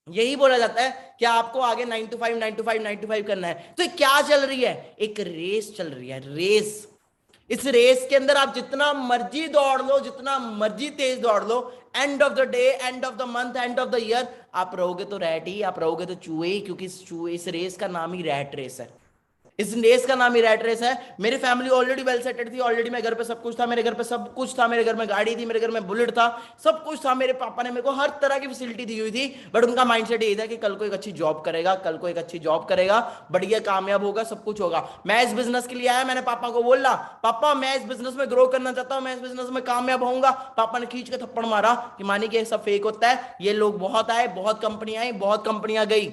यही बोला जाता है कि आपको आगे 9 to 5 9 to 5 9 to 5 करना है। तो क्या चल रही है, एक रेस चल रही है, रेस। इस रेस के अंदर आप जितना मर्जी दौड़ लो, जितना मर्जी तेज दौड़ लो, end of the day, end of the month, end of the year आप रहोगे तो रैट ही, आप रहोगे तो चूहे ही, क्योंकि इस रेस का नाम ही रैट रेस है। इस रेस का नाम ही रैट रेस है। मेरी फैमिली ऑलरेडी वेल सेटेड थी, ऑलरेडी मेरे घर पे सब कुछ था, मेरे घर पे सब कुछ था, मेरे घर में गाड़ी थी, मेरे घर में बुलेट था, सब कुछ था। मेरे पापा ने मेरे को हर तरह की फैसिलिटी दी हुई थी, बट उनका माइंडसेट यही था कि कल को एक अच्छी जॉब करेगा, कल को एक अच्छी जॉब करेगा, बढ़िया कामयाब होगा, सब कुछ होगा। मैं इस बिजनेस के लिए आया, मैंने पापा को बोला, पापा मैं इस बिजनेस में ग्रो करना चाहता हूं, मैं इस बिजनेस में कामयाब होऊंगा। पापा ने खींच के थप्पड़ मारा कि मानी कि सब फेक होता है, ये लोग बहुत आए, बहुत कंपनी आई, बहुत कंपनियां गई,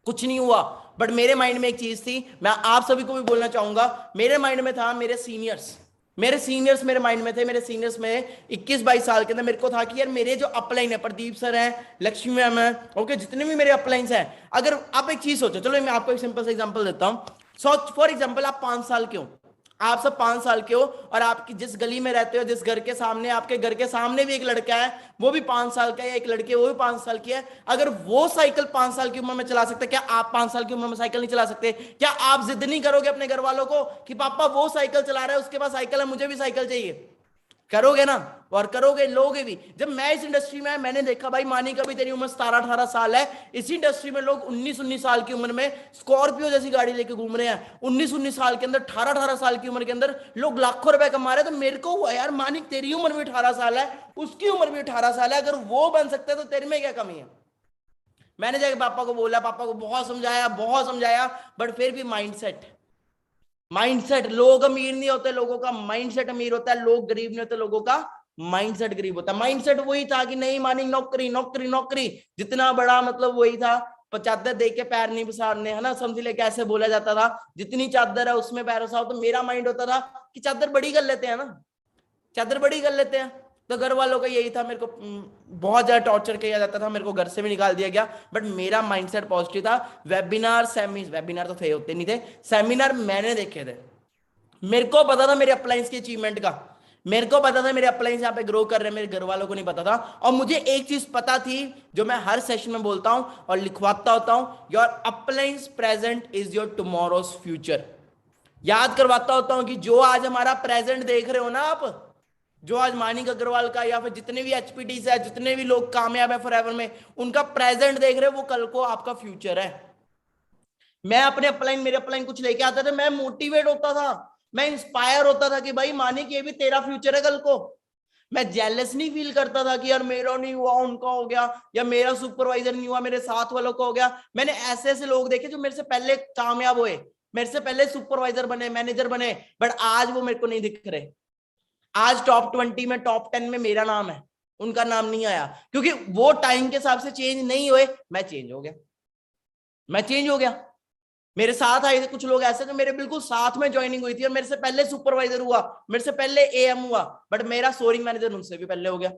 कुछ नहीं हुआ। बट मेरे माइंड में एक चीज थी, मैं आप सभी को भी बोलना चाहूंगा, मेरे माइंड में था, मेरे मेरे सीनियर्स मेरे माइंड में थे, मेरे सीनियर्स में 21-22 साल के अंदर मेरे को था कि यार मेरे जो अपलाइन है, प्रदीप सर हैं, लक्ष्मी मैम है, ओके, जितने भी मेरे अपलाइंस हैं, अगर आप एक चीज सोचो, चलो मैं आपको एक सिंपल सा एग्जांपल देता हूं। सो फॉर एग्जांपल आप 5 साल के हो, आप सब 5 साल के हो, और आपकी जिस गली में रहते हो, जिस घर के सामने, आपके घर के सामने भी एक लड़का है, वो भी 5 साल का है, एक लड़की है वो भी 5 साल की है। अगर वो साइकिल 5 साल की उम्र में चला सकते, क्या आप 5 साल की उम्र में साइकिल नहीं चला सकते? क्या आप जिद नहीं करोगे अपने घर वालों को कि पापा वो साइकिल चला रहा है, उसके पास साइकिल है, मुझे भी साइकिल चाहिए? करोगे ना, और करोगे, लोगे भी। जब मैं इस इंडस्ट्री में आया, मैंने देखा भाई मानी का भी तेरी उम्र 17-18 साल है, इसी इंडस्ट्री में लोग 19-19 साल की उम्र में स्कॉर्पियो जैसी गाड़ी लेके घूम रहे हैं, 19-19 साल के अंदर, 18-18 साल की उम्र के अंदर लोग लाखों रुपए कमा रहे हैं। तो मेरे को हुआ यार, मानिक तेरी उम्र भी 18 साल है, उसकी उम्र भी 18 साल है, अगर वो बन सकते हैं तो तेरे में क्या कमी है? मैंने जाके पापा को बोला, पापा को बहुत समझाया, बट फिर भी माइंडसेट, लोग अमीर नहीं होते, लोगों का माइंडसेट अमीर होता है, लोग गरीब नहीं होते, लोगों का माइंडसेट गरीब होता है। माइंडसेट वही था कि नहीं मानी, नौकरी नौकरी नौकरी, जितना बड़ा मतलब वही था, चादर देख के पैर नहीं पसारने, है ना, समझ ले कैसे बोला जाता था, जितनी चादर है उसमें पैर पसाओ। तो मेरा माइंड होता था कि चादर बड़ी कर लेते हैं ना, चादर बड़ी कर लेते हैं। तो घर वालों का यही था, मेरे को बहुत ज्यादा टॉर्चर किया जाता था, मेरे को घर से भी निकाल दिया गया, बट मेरा माइंडसेट पॉजिटिव था। वेबिनार तो थे, होते नहीं थे, सेमिनार मैंने देखे थे, मेरे को पता था मेरे अपलाइंस की अचीवमेंट का, मेरे को पता था मेरे अपलाइंस यहाँ पे ग्रो कर रहे हैं, मेरे घर वालों को नहीं पता था। और मुझे एक चीज पता थी जो मैं हर सेशन में बोलता हूं और लिखवाता होता हूं, your अपलाइंस present is your tomorrow's future. याद करवाता होता हूं कि जो आज हमारा प्रेजेंट देख रहे हो ना आप, जो आज मानिक अग्रवाल का या फिर जितने भी एचपीटी है, जितने भी लोग कामयाब है फॉरएवर में, उनका प्रेजेंट देख रहे हो, वो कल को आपका फ्यूचर है। मैं अपने अपलाइन, मेरे अपलाइन कुछ लेके आता था, मैं मोटिवेट होता था, मैं इंस्पायर होता था कि भाई मानिक ये भी तेरा फ्यूचर है कल को। मैं जेलस नहीं फील करता था कि यार मेरा नहीं हुआ उनका हो गया, या मेरा सुपरवाइजर नहीं हुआ मेरे साथ वालों का हो गया। मैंने ऐसे ऐसे लोग देखे जो मेरे से पहले कामयाब हुए, मेरे से पहले सुपरवाइजर बने, मैनेजर बने, बट आज वो मेरे को नहीं दिख रहे। आज टॉप 20 में, टॉप 10 में मेरा नाम है, उनका नाम नहीं आया, क्योंकि वो टाइम के हिसाब से चेंज नहीं हुए। मैं चेंज हो गया। मेरे साथ आए थे कुछ लोग ऐसे जो मेरे बिल्कुल साथ में ज्वाइनिंग हुई थी, और मेरे से पहले सुपरवाइजर हुआ, मेरे से पहले एएम हुआ, बट मेरा सोरिंग मैनेजर उनसे भी पहले हो गया।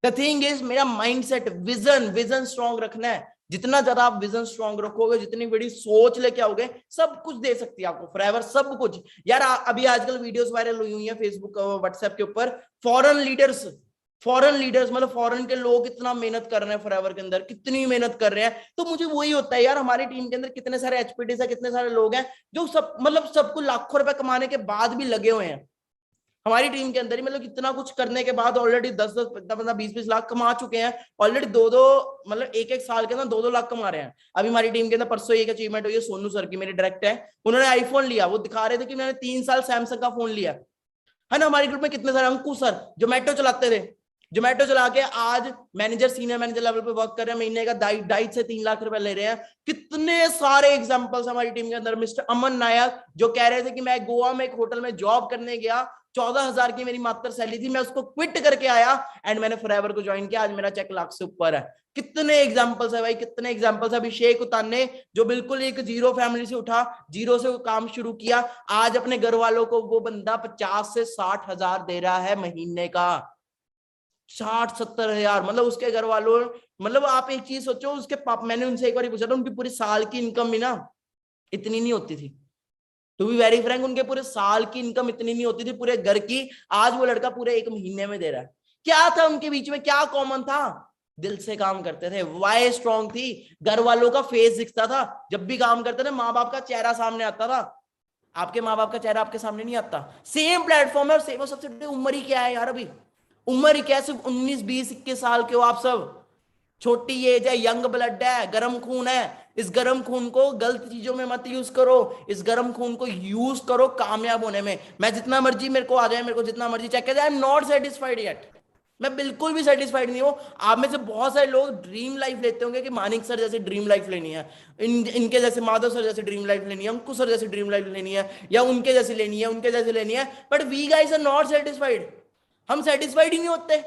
द थिंग इज, मेरा माइंडसेट, विजन स्ट्रांग रखना है। जितना ज्यादा आप विजन स्ट्रांग रखोगे, जितनी बड़ी सोच लेके आओगे, सब कुछ दे सकती है आपको फॉरएवर, सब कुछ। यार अभी आजकल वीडियोस वायरल हुई है फेसबुक व्हाट्सएप के ऊपर, फॉरेन लीडर्स मतलब फॉरेन के लोग कितना मेहनत कर रहे हैं फॉरएवर के अंदर, कितनी मेहनत कर रहे हैं। तो मुझे वही होता है यार, हमारी टीम के अंदर कितने सारे एचपीटीज है, कितने सारे लोग हैं जो सब मतलब सबको लाखों रुपए कमाने के बाद भी लगे हुए हैं हमारी टीम के अंदर ही। मतलब कितना कुछ करने के बाद ऑलरेडी 10-10, 15-15, 20-20 लाख कमा चुके हैं ऑलरेडी। 2-2 मतलब एक साल के अंदर 2-2 लाख कमा रहे हैं। अभी हमारी टीम के अंदर परसों एक अचीवमेंट हुई है, सोनू सर की, मेरे डायरेक्ट है, उन्होंने आईफोन लिया, वो दिखा रहे थे कि मैंने 3 साल सैमसंग का फोन लिया, है ना। हमारे ग्रुप में कितने सारे, अंकुश सर जोमेटो चलाते थे, जोमेटो चला के आज मैनेजर, सीनियर मैनेजर लेवल पे वर्क कर रहे हैं, महीने का 2.5 से 3 लाख रुपए ले रहे हैं। कितने सारे एग्जांपल्स हमारी टीम के अंदर। मिस्टर अमन नायक जो कह रहे थे कि मैं गोवा में एक होटल में जॉब करने गया, 14,000 की मेरी मात्र सैलरी थी, मैं उसको क्विट करके आया एंड मैंने फॉरएवर को ज्वाइन किया, आज मेरा चेक लाख से ऊपर है। कितने एग्जांपल्स है भाई, कितने एग्जांपल्स है। अभिषेक उताने जो बिल्कुल एक जीरो फैमिली से उठा, जीरो से काम शुरू किया, आज अपने घर वालों को वो बंदा 50 से 60 हजार दे रहा है महीने का, 60-70 हजार। मतलब उसके घर वालों, मतलब आप एक चीज सोचो, उसके पापा, मैंने उनसे एक बार पूछा था, उनकी पूरी साल की इनकम भी ना इतनी नहीं होती थी, टू बी वेरी फ्रैंक, उनके पूरे साल की इनकम इतनी नहीं होती थी पूरे घर की। आज वो लड़का पूरे 1 महीने में दे रहा है। क्या था उनके बीच में, क्या कॉमन था? दिल से काम करते थे, वाई स्ट्रॉन्ग थी, घर वालों का फेस दिखता था जब भी काम करते थे, माँ बाप का चेहरा सामने आता था। आपके माँ बाप का चेहरा आपके सामने नहीं आता। सेम प्लेटफॉर्म है और सेम। सबसे बड़ी उम्र ही क्या है यार, अभी उम्र ही क्या है, सिर्फ 19, 20, 21 साल के हो आप सब। छोटी एज है, यंग ब्लड है, गर्म खून है। इस गर्म खून को गलत चीजों में मत यूज करो, इस गर्म खून को यूज करो कामयाब होने में। मैं जितना मर्जी मेरे को आ जाए, मेरे को जितना मर्जी चेक कर, आई एम नॉट सेटिस्फाइड येट, मैं बिल्कुल भी सेटिस्फाइड नहीं हूं। आप में से बहुत सारे लोग ड्रीम लाइफ लेते होंगे कि मानिक सर जैसे ड्रीम लाइफ लेनी है, इनके जैसे माधव सर जैसे ड्रीम लाइफ लेनी है, अंकुश सर जैसे ड्रीम लाइफ लेनी है, या उनके जैसे लेनी है, उनके जैसे लेनी है। But we guys are not satisfied. हम सेटिस्फाइड ही नहीं होते,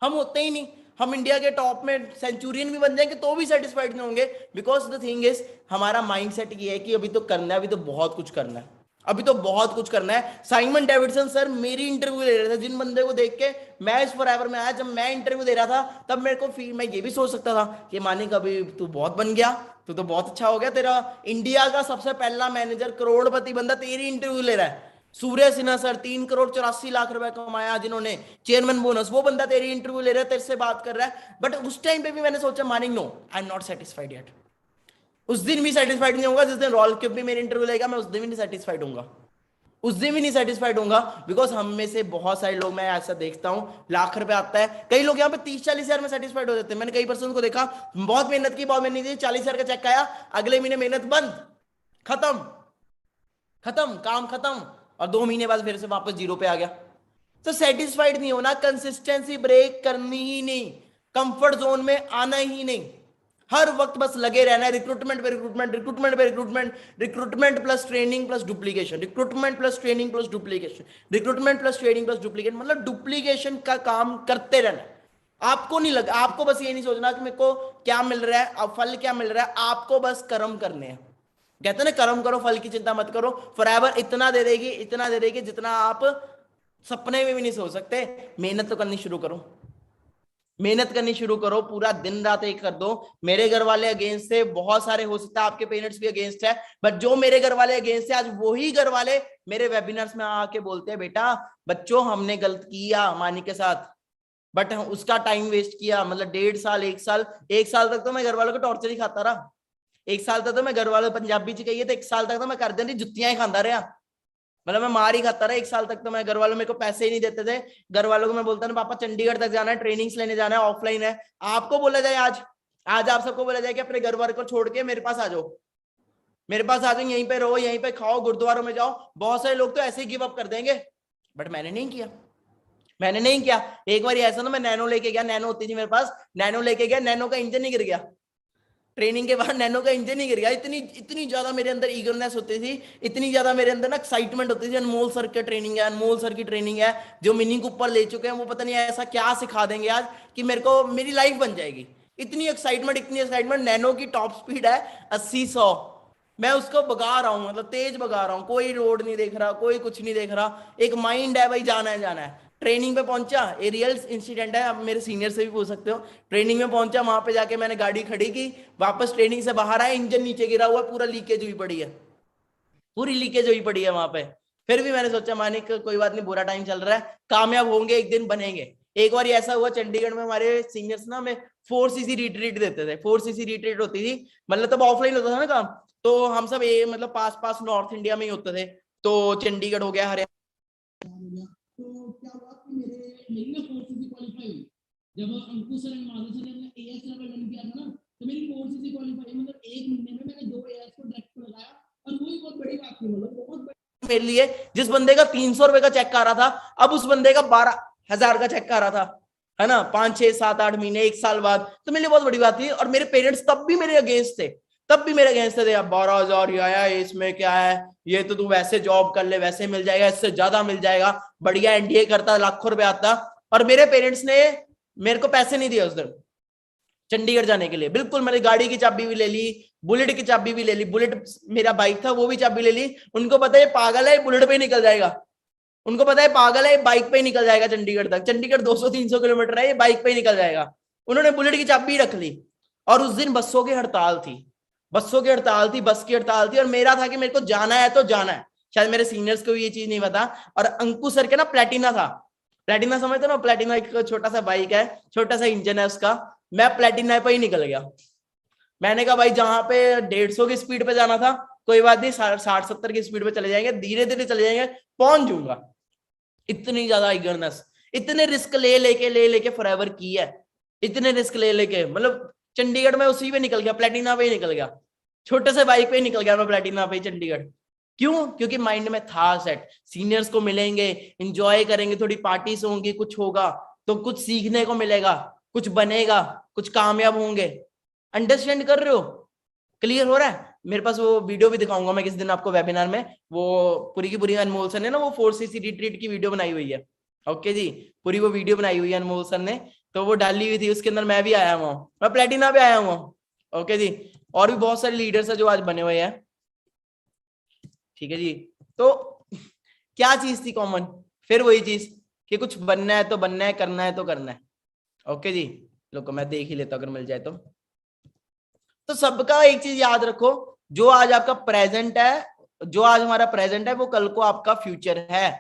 हम होते ही नहीं। हम इंडिया के टॉप में सेंचुरियन भी बन जाएंगे तो भी सेटिस्फाइड नहीं होंगे, बिकॉज द थिंग इज, हमारा माइंडसेट ये है कि अभी तो करना है, अभी तो बहुत कुछ करना है। अभी तो बहुत कुछ करना है। साइमन डेविडसन सर मेरी इंटरव्यू ले रहे थे, जिन बंदे को देख के मैं इस फॉरएवर में आया, जब मैं इंटरव्यू दे रहा था तब मेरे को फील, मैं ये भी सोच सकता था कि मानिक अभी तू बहुत बन गया, तू तो बहुत अच्छा हो गया, तेरा इंडिया का सबसे पहला मैनेजर करोड़पति बंदा तेरी इंटरव्यू ले रहा है। सूर्य सिन्हा सर 3 करोड़ 84 लाख रुपए कमाया जिन्होंने, चेयरमैन बोनस, वो बंदा तेरी इंटरव्यू ले रहा है, तेरे से बात कर रहा है। बट उस टाइम पे भी मैंने सोचा Manik no, I am not satisfied yet. उस दिन भी सेटिस्फाइड नहीं होगा जिस दिन रॉल क्यूब भी मेरी इंटरव्यू लेगा, मैं उस दिन भी नहीं सेटिस्फाइड होऊंगा, उस दिन भी नहीं सेटिस्फाइड होऊंगा। बिकॉज हम में से बहुत सारे लोग, मैं ऐसा देखता हूं, लाख रुपए आता है, कई लोग यहाँ पे 30-40 हजार में सेटिस्फाइड हो जाते हैं। मैंने कई पर्सन को देखा, बहुत मेहनत की, बहुत मेहनत की, 40 हजार का चेक आया, अगले महीने मेहनत बंद, खत्म, खत्म, काम खत्म, और 2 महीने बाद फिर से वापस जीरो पे आ गया। तो सेटिस्फाइड नहीं होना, कंसिस्टेंसी ब्रेक करनी ही नहीं, कंफर्ट जोन में आना ही नहीं, हर वक्त बस लगे रहना है रिक्रूटमेंट पे रिक्रूटमेंट, रिक्रूटमेंट पे recruitment, recruitment plus training plus duplication, recruitment plus training plus duplication, recruitment plus training plus duplication, मतलब डुप्लीकेशन का काम करते रहना। आपको नहीं लगा, आपको बस ये नहीं सोचना कि मेरे को क्या मिल रहा है, अब फल क्या मिल रहा है, आपको बस कर्म करने हैं। कहते हैं ना, कर्म करो फल की चिंता मत करो, फॉरएवर इतना दे देगी, इतना दे देगी जितना आप सपने में भी नहीं सोच सकते। मेहनत तो करनी शुरू करो, मेहनत करनी शुरू करो, पूरा दिन रात एक कर दो। मेरे घर वाले अगेंस्ट थे, बहुत सारे, हो सकता है आपके पेरेंट्स भी अगेंस्ट है, बट जो मेरे घर वाले अगेंस्ट है, आज वही घर वाले मेरे वेबिनार्स में आके बोलते हैं बेटा बच्चों हमने गलत किया मानी के साथ, बट उसका टाइम वेस्ट किया, मतलब 1.5 साल 1 साल, 1 साल तक तो मैं घर वालों को टॉर्चर ही खाता रहा। 1 साल तक तो मैं घर वालों, पंजाबी च कहिए तो 1 साल तक तो मैं कर दी जुत्तियां ही खाता रहा, मतलब मैं मार ही खाता रहा 1 साल तक। तो मैं घर वालों, मेरे को पैसे ही नहीं देते थे, घर वालों को मैं बोलता ना पापा चंडीगढ़ तक जाना है, ट्रेनिंग्स लेने जाना है, ऑफलाइन है। आपको बोला जाए आज, आज आप सबको बोला जाए कि अपने घर वालों को छोड़ के मेरे पास आ जाओ, मेरे पास आ जाओ, यहीं पे रहो, यहीं पे खाओ, गुरुद्वारों में जाओ, बहुत सारे लोग तो ऐसे ही गिव अप कर देंगे, बट मैंने नहीं किया, मैंने नहीं किया। एक बार ऐसा ना, मैं नैनो लेके गया, नैनो होती थी मेरे पास, नैनो लेके गया, नैनो का इंजन ही गिर गया, ट्रेनिंग के बाद नैनो का इंजन ही गिर गया। इतनी इतनी ज्यादा मेरे अंदर ईगरनेस होती थी, इतनी ज्यादा मेरे अंदर ना एक्साइटमेंट होती थी, अनमोल सर की ट्रेनिंग है, अनमोल सर की ट्रेनिंग है, जो मीनिंग को ऊपर ले चुके हैं, वो पता नहीं ऐसा क्या सिखा देंगे आज कि मेरे को मेरी लाइफ बन जाएगी। इतनी एक्साइटमेंट, इतनी एक्साइटमेंट। नैनो की टॉप स्पीड है 80-100, मैं उसको भगा रहा हूँ, मतलब तेज भगा रहा हूँ, कोई रोड नहीं देख रहा, कोई कुछ नहीं देख रहा, एक माइंड है भाई, जाना है जाना है। ट्रेनिंग पे पहुंचा, ये रियल इंसिडेंट है, आप मेरे सीनियर से भी पूछ सकते हो। ट्रेनिंग में पहुंचा, वहां पे जाके मैंने गाड़ी खड़ी की, वापस ट्रेनिंग से बाहर आया, इंजन नीचे गिरा हुआ, पूरा लीकेज हुई पड़ी है, पूरी लीकेज हुई पड़ी है वहां पे। फिर भी मैंने सोचा मानिक कोई बात नहीं, बुरा टाइम चल रहा है, कामयाब होंगे, एक दिन बनेंगे। एक बार ऐसा हुआ, चंडीगढ़ में हमारे सीनियर्स ना हमें 4cc रिट्रीट देते थे, 4cc रिट्रीट होती थी, मतलब तब ऑफलाइन होता था ना काम, तो हम सब ये मतलब पास पास नॉर्थ इंडिया में ही होते थे, तो चंडीगढ़ हो गया, हरियाणा। तो क्या हुआ कि मेरी ना 4cc क्वालीफाई हुई, जब अंकुश सर एंड माधव सर ने एएस लेवल रन किया था ना, तो मेरी 4cc क्वालीफाई, मतलब 1 महीने में मैंने 2 एएस को डायरेक्ट लगाया, और वो ही बहुत बड़ी बात थी, मतलब बहुत बड़ी मेरे लिए। जिस बंदे का 300 रुपए का चेक आ रहा था, अब उस बंदे का 12,000 का चेक आ रहा था, है ना, 5-6-7-8 महीने, 1 साल बाद, तो मेरे लिए बहुत बड़ी बात थी। और मेरे पेरेंट्स तब भी मेरे अगेंस्ट थे, तब भी मेरे अगेंस्ट थे, 12,000 ये आया, इसमें क्या है, ये तो तू वैसे जॉब कर ले, वैसे मिल जाएगा, इससे ज्यादा मिल जाएगा, बढ़िया एनडीए करता, लाखों रुपए आता। और मेरे पेरेंट्स ने मेरे को पैसे नहीं दिए उस दिन चंडीगढ़ जाने के लिए, बिल्कुल। मैंने गाड़ी की चाबी भी ले ली, बुलेट की चाबी भी ले ली, बुलेट मेरा बाइक था, वो भी चाबी ले ली। उनको पता है पागल है, बुलेट पे निकल जाएगा, उनको पता है पागल है, बाइक पे ही निकल जाएगा चंडीगढ़ तक, चंडीगढ़ 200-300 किलोमीटर है, ये बाइक पे ही निकल जाएगा। उन्होंने बुलेट की चाबी रख ली। और उस दिन बसों की हड़ताल थी, बसों की हड़ताल थी, बस की हड़ताल थी, और मेरा था कि मेरे को जाना है तो जाना है। शायद मेरे सीनियर्स को भी ये चीज नहीं पता। और अंकुश सर के ना प्लेटिना था, प्लेटिना समझते ना, प्लेटिना एक छोटा सा बाइक है, छोटा सा इंजन है उसका, मैं प्लेटिना पे ही निकल गया। मैंने कहा भाई जहां पे 150 की स्पीड पे जाना था, कोई बात नहीं, 60-70 की स्पीड पे चले जाएंगे, धीरे धीरे चले जाएंगे, पहुंच जाऊंगा। इतनी ज्यादा इगरनेस, इतने रिस्क ले लेके फॉरएवर की है, इतने रिस्क ले लेके, मतलब चंडीगढ़ में उसी पे निकल गया, प्लेटिना पे ही निकल गया, छोटे से बाइक पे ही निकल गया मैं प्लेटिना पे चंडीगढ़। क्यों? क्योंकि माइंड में था सेट, सीनियर्स को मिलेंगे, एंजॉय करेंगे, थोड़ी पार्टीज होंगी, कुछ होगा तो कुछ सीखने को मिलेगा, कुछ बनेगा, कुछ कामयाब होंगे। अंडरस्टैंड कर रहे हो? क्लियर हो रहा है? मेरे पास वो वीडियो भी दिखाऊंगा मैं किस दिन आपको वेबिनार में, वो पूरी की पूरी अनमोल सर ने ना वो 4cc रिट्रीट की वीडियो बनाई हुई है। ओके जी, पूरी वो वीडियो बनाई हुई है अनमोल सर ने, तो वो डाली हुई थी, उसके अंदर मैं भी आया हुआ, मैं प्लेटिना पे आया हुआ। ओके जी, और भी बहुत सारे लीडर्स है जो आज बने हुए हैं। ठीक है जी, तो क्या चीज थी कॉमन? फिर वही चीज कि कुछ बनना है तो बनना है, करना है तो करना है। ओके जी, लोग मैं देख ही लेता अगर मिल जाए तो सबका एक चीज याद रखो, जो आज आपका प्रेजेंट है, जो आज हमारा प्रेजेंट है वो कल को आपका फ्यूचर है।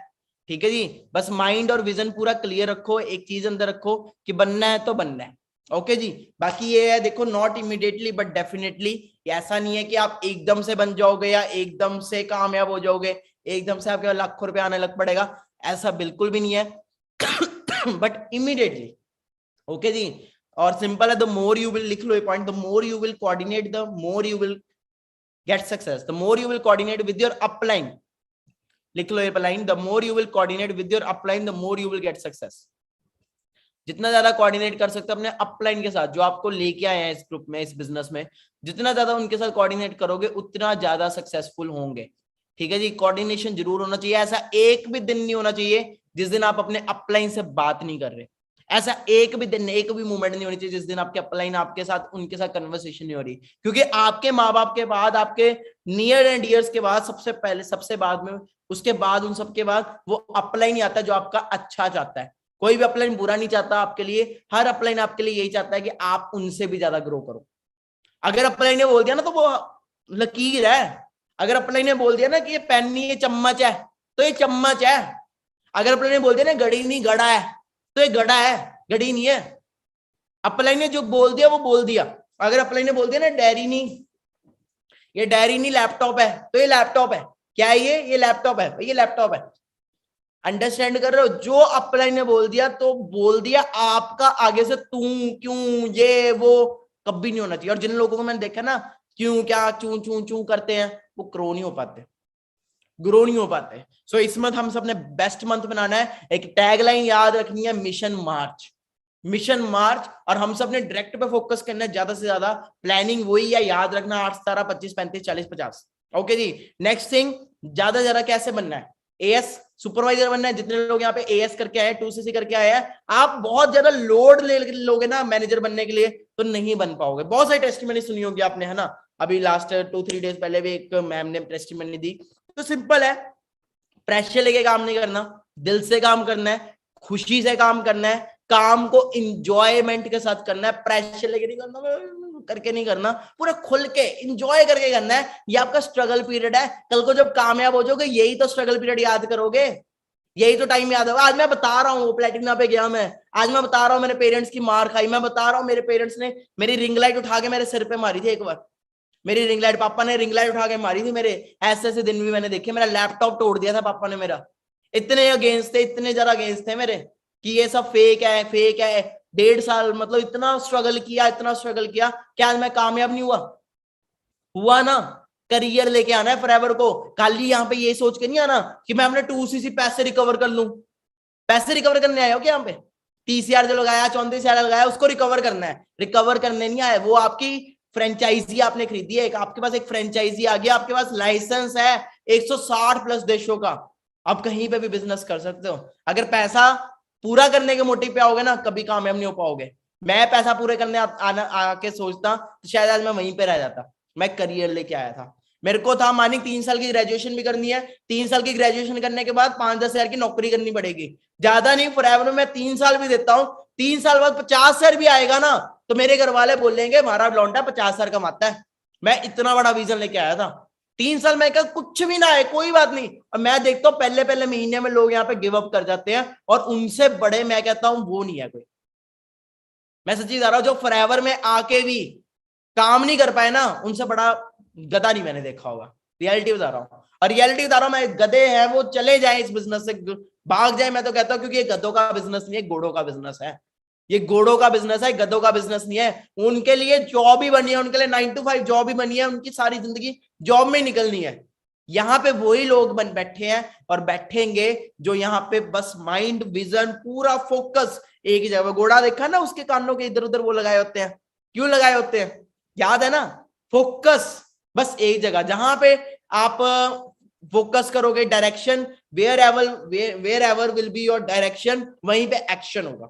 ठीक है जी, बस माइंड और विजन पूरा क्लियर रखो, एक चीज अंदर रखो कि बनना है तो बनना है। ओके जी, बाकी ये है देखो, नॉट इमीडिएटली बट डेफिनेटली। ऐसा नहीं है कि आप एकदम से बन जाओगे या एकदम से कामयाब हो जाओगे, एकदम से आपके लाखों रुपए आने लग पड़ेगा, ऐसा बिल्कुल भी नहीं है। But immediately. ओके जी, और सिंपल है, द मोर यू विल, लिख लो ये point, the more you will coordinate the more you will get success, the more you will coordinate with your upline, लिख लो ये line, the more you will coordinate with your upline the more you will get success. जितना ज्यादा coordinate कर सकते हो अपने upline के साथ, जो आपको लेके आए हैं इस ग्रुप में, इस बिजनेस में, जितना ज्यादा उनके साथ कोऑर्डिनेट करोगे उतना ज्यादा सक्सेसफुल होंगे। ठीक है जी, कोऑर्डिनेशन जरूर होना चाहिए। ऐसा एक भी दिन नहीं होना चाहिए जिस दिन आप अपने अपलाइन से बात नहीं कर रहे, ऐसा एक भी दिन, एक भी मोमेंट नहीं होनी चाहिए जिस दिन आपके अपलाइन आपके साथ, उनके साथ कन्वर्सेशन नहीं हो रही। क्योंकि आपके माँ बाप के बाद, आपके नियर एंड डियर्स के बाद, सबसे पहले, सबसे बाद में, उसके बाद, उन सबके बाद वो अपलाइन ही आता है जो आपका अच्छा चाहता है। कोई भी अपलाइन बुरा नहीं चाहता आपके लिए, हर अपलाइन आपके लिए यही चाहता है कि आप उनसे भी ज्यादा ग्रो करो। अगर अपलाइन ने बोल दिया ना तो वो लकीर है, अगर अपलाइन ने बोल दिया ना कि ये पेन नहीं ये चम्मच है, तो ये चम्मच है। अगर अपलाइन ने बोल दिया ना घड़ी नहीं घड़ा है, तो ये घड़ा है, घड़ी नहीं है। अपलाइन ने जो बोल दिया वो बोल दिया। अगर अपलाइन ने बोल दिया ना डायरी नहीं, ये डायरी नहीं लैपटॉप है, तो ये लैपटॉप है। क्या है ये लैपटॉप है, ये लैपटॉप है। अंडरस्टैंड कर रहे हो? जो अपलाइन ने बोल दिया तो बोल दिया, आपका आगे से तू क्यों ये वो कभी नहीं होना चाहिए। और जिन लोगों को मैंने देखा ना क्यों क्या चू चू चू करते हैं, वो ग्रो नहीं हो पाते, ग्रो नहीं हो पाते। सो इस मंथ हम सबने बेस्ट मंथ बनाना है। एक टैगलाइन याद रखनी है, मिशन मार्च, मिशन मार्च। और हम सब ने डायरेक्ट पे फोकस करना है ज्यादा से ज्यादा। प्लानिंग वही है, याद रखना 8 17 25 35 40 50। ओके जी, नेक्स्ट थिंग, ज्यादा ज्यादा कैसे बनना है? एएस सुपरवाइजर बनना है। जितने लोग यहाँ पे एएस करके आए, 2सीसी करके आए हैं, आप बहुत ज्यादा लोड ले लोगे ना मैनेजर बनने के लिए तो नहीं बन पाओगे। बहुत सारी टेस्टिमनी सुनी होगी आपने, है ना? अभी लास्ट 2-3 डेज पहले भी एक मैम ने टेस्टिमनी दी। तो सिंपल है, प्रेशर लेके काम नहीं करना, दिल से काम करना है, खुशी से काम करना है, काम को इंजॉयमेंट के साथ करना है, प्रेशर लेके नहीं करना, करके नहीं करना, पूरा खुल के इंजॉय करके करना है। ये आपका स्ट्रगल पीरियड है, कल को जब कामयाब हो जाओगे यही तो स्ट्रगल पीरियड याद करोगे, यही तो टाइम याद होगा। आज मैं बता रहा हूँ प्लेटिना पे गया मैं, आज मैं बता रहा हूँ मेरे पेरेंट्स की मार खाई, मैं बता रहा हूँ मेरे पेरेंट्स ने मेरी रिंग लाइट उठा के मेरे सिर पे मारी थी एक बार, मेरी रिंग लाइट, पापा ने रिंग लाइट उठा के मारी थी मेरे। ऐसे ऐसे दिन भी मैंने देखे, मेरा लैपटॉप तोड़ दिया था पापा ने मेरा। इतने अगेंस्ट थे, इतने ज्यादा अगेंस्ट थे मेरे कि ये सब फेक है, फेक है। 1.5 साल मतलब इतना स्ट्रगल किया, इतना स्ट्रगल किया, क्या आज मैं कामयाब नहीं हुआ? हुआ ना। करियर लेके आना है फॉरएवर को, खाली यहाँ पे ये सोच के नहीं आना कि मैं अपने 2सीसी पैसे रिकवर कर लूं। पैसे रिकवर करने आए हो क्या यहाँ पे? 30,000 जो लगाया, 34,000 लगाया, उसको रिकवर करना है, रिकवर करने नहीं आए। वो आपकी फ्रेंचाइजी आपने खरीदी है, आपके पास एक फ्रेंचाइजी आ गया, आपके पास लाइसेंस है 160 प्लस देशों का, आप कहीं पे भी बिजनेस कर सकते हो। अगर पैसा पूरा करने के मोटिव पे आओगे ना, कभी कामयाब नहीं हो पाओगे। मैं पैसा पूरे करने आके सोचता तो शायद आज मैं वहीं पे रह जाता। मैं करियर लेके आया था, मेरे को था मानिक 3 साल की ग्रेजुएशन भी करनी है, 3 साल की ग्रेजुएशन करने के बाद 5-10 हजार की नौकरी करनी पड़ेगी, ज्यादा नहीं, फॉरएवर में मैं 3 साल भी देता हूँ, 3 साल बाद 50,000 भी आएगा ना तो मेरे घर वाले बोलेंगे हमारा लौंडा 50,000 कमाता है। मैं इतना बड़ा विजन लेके आया था। 3 साल में कहा कुछ भी ना आए कोई बात नहीं, और मैं देखता हूँ पहले पहले महीने में लोग यहाँ पे गिव अप कर जाते हैं, और उनसे बड़े मैं कहता हूँ वो नहीं है कोई। मैं सच्ची बता रहा हूँ, जो फॉरएवर में आके भी काम नहीं कर पाए ना, उनसे बड़ा गधा नहीं मैंने देखा होगा। रियलिटी बता रहा हूँ, और रियलिटी बता रहा हूँ मैं, गधे हैं वो चले जाए इस बिजनेस से, भाग जाए मैं तो कहता हूँ, क्योंकि ये गधों का बिजनेस नहीं है, घोड़ों का बिजनेस है। ये घोड़ों का बिजनेस है, गधों का बिजनेस नहीं है। उनके लिए जॉब ही बनी है, उनके लिए 9 to 5 जॉब ही बनी है, उनकी सारी जिंदगी जॉब में निकलनी है। यहाँ पे वही लोग बन बैठे हैं और बैठेंगे जो यहाँ पे बस माइंड विजन पूरा फोकस एक ही जगह। घोड़ा देखा ना, उसके कानों के इधर उधर वो लगाए होते हैं, क्यों लगाए होते हैं? याद है ना? फोकस बस एक जगह, जहां पे आप फोकस करोगे, direction wherever will be your direction, वहीं पे एक्शन होगा।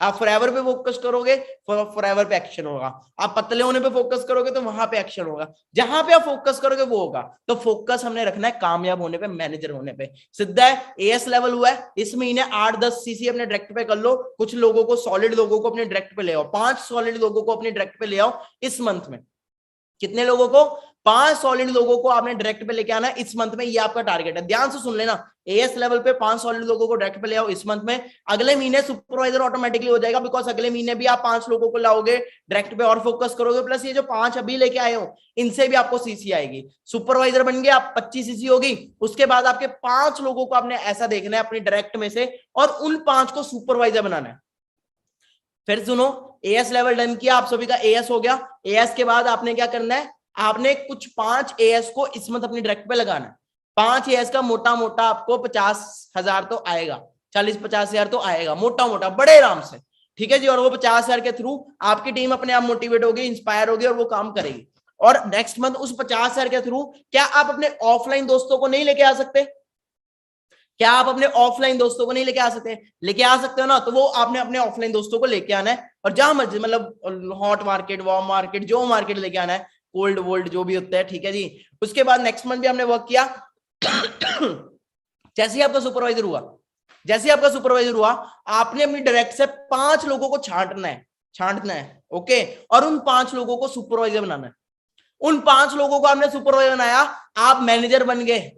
आप फॉरएवर पे फोकस करोगे, फॉरएवर पे एक्शन होगा। आप पतले होने पे फोकस करोगे तो वहां पे एक्शन होगा। जहां पे आप फोकस करोगे वो होगा। तो फोकस हमने रखना है कामयाब होने पे, मैनेजर होने पे। सीधा है, एएस लेवल हुआ है, इस महीने 8-10 सीसी अपने डायरेक्ट पे कर लो। कुछ लोगों को, सॉलिड लोगों को अपने डायरेक्ट पे ले आओ, 5 सॉलिड लोगों को अपने डायरेक्ट पे ले आओ इस मंथ में। कितने लोगों को? 5 सॉलिड लोगों को आपने डायरेक्ट पे लेके आना है इस मंथ में। ये आपका टारगेट है, ध्यान से सुन लेना। एएस लेवल पे 5 सॉलिड लोगों को डायरेक्ट पे ले आओ इस मंथ में। अगले महीने सुपरवाइजर ऑटोमेटिकली हो जाएगा, बिकॉज अगले महीने भी आप 5 लोगों को लाओगे डायरेक्ट पे और फोकस करोगे। प्लस ये जो 5 अभी लेके आए हो, इनसे भी आपको सीसी आएगी। सुपरवाइजर बन गए आप, 25 सीसी होगी। उसके बाद आपके 5 लोगों को आपने ऐसा देखना है अपनी डायरेक्ट में से, और उन 5 को सुपरवाइजर बनाना है। फिर सुनो, एएस लेवल डन किया, आप सभी का एएस हो गया। एएस के बाद आपने क्या करना है? आपने कुछ 5 एएस को इस मंथ अपनी डायरेक्ट पे लगाना है। 5 एएस का मोटा मोटा आपको 50,000 तो आएगा, 40-50,000 तो आएगा मोटा मोटा, बड़े आराम से। ठीक है जी। और वो 50,000 के थ्रू आपकी टीम अपने आप मोटिवेट होगी, इंस्पायर होगी और वो काम करेगी। और नेक्स्ट मंथ उस 50,000 के थ्रू क्या आप अपने ऑफलाइन दोस्तों को नहीं लेके आ सकते? क्या आप अपने ऑफलाइन दोस्तों को नहीं लेके आ सकते? लेके आ सकते हो ना। तो वो आपने अपने ऑफलाइन दोस्तों को लेके आना है, और जहां मर्जी, मतलब हॉट मार्केट, वार्म मार्केट, जो मार्केट लेके आना है, कोल्ड वोल्ड जो भी होता है। ठीक है जी। उसके बाद नेक्स्ट मंथ भी हमने वर्क किया। जैसे ही आपका सुपरवाइजर हुआ, आपने अपनी डायरेक्ट से 5 लोगों को छांटना है। ओके। और उन 5 लोगों को सुपरवाइजर बनाना है। उन 5 लोगों को आपने सुपरवाइजर बनाया, आप मैनेजर बन गए।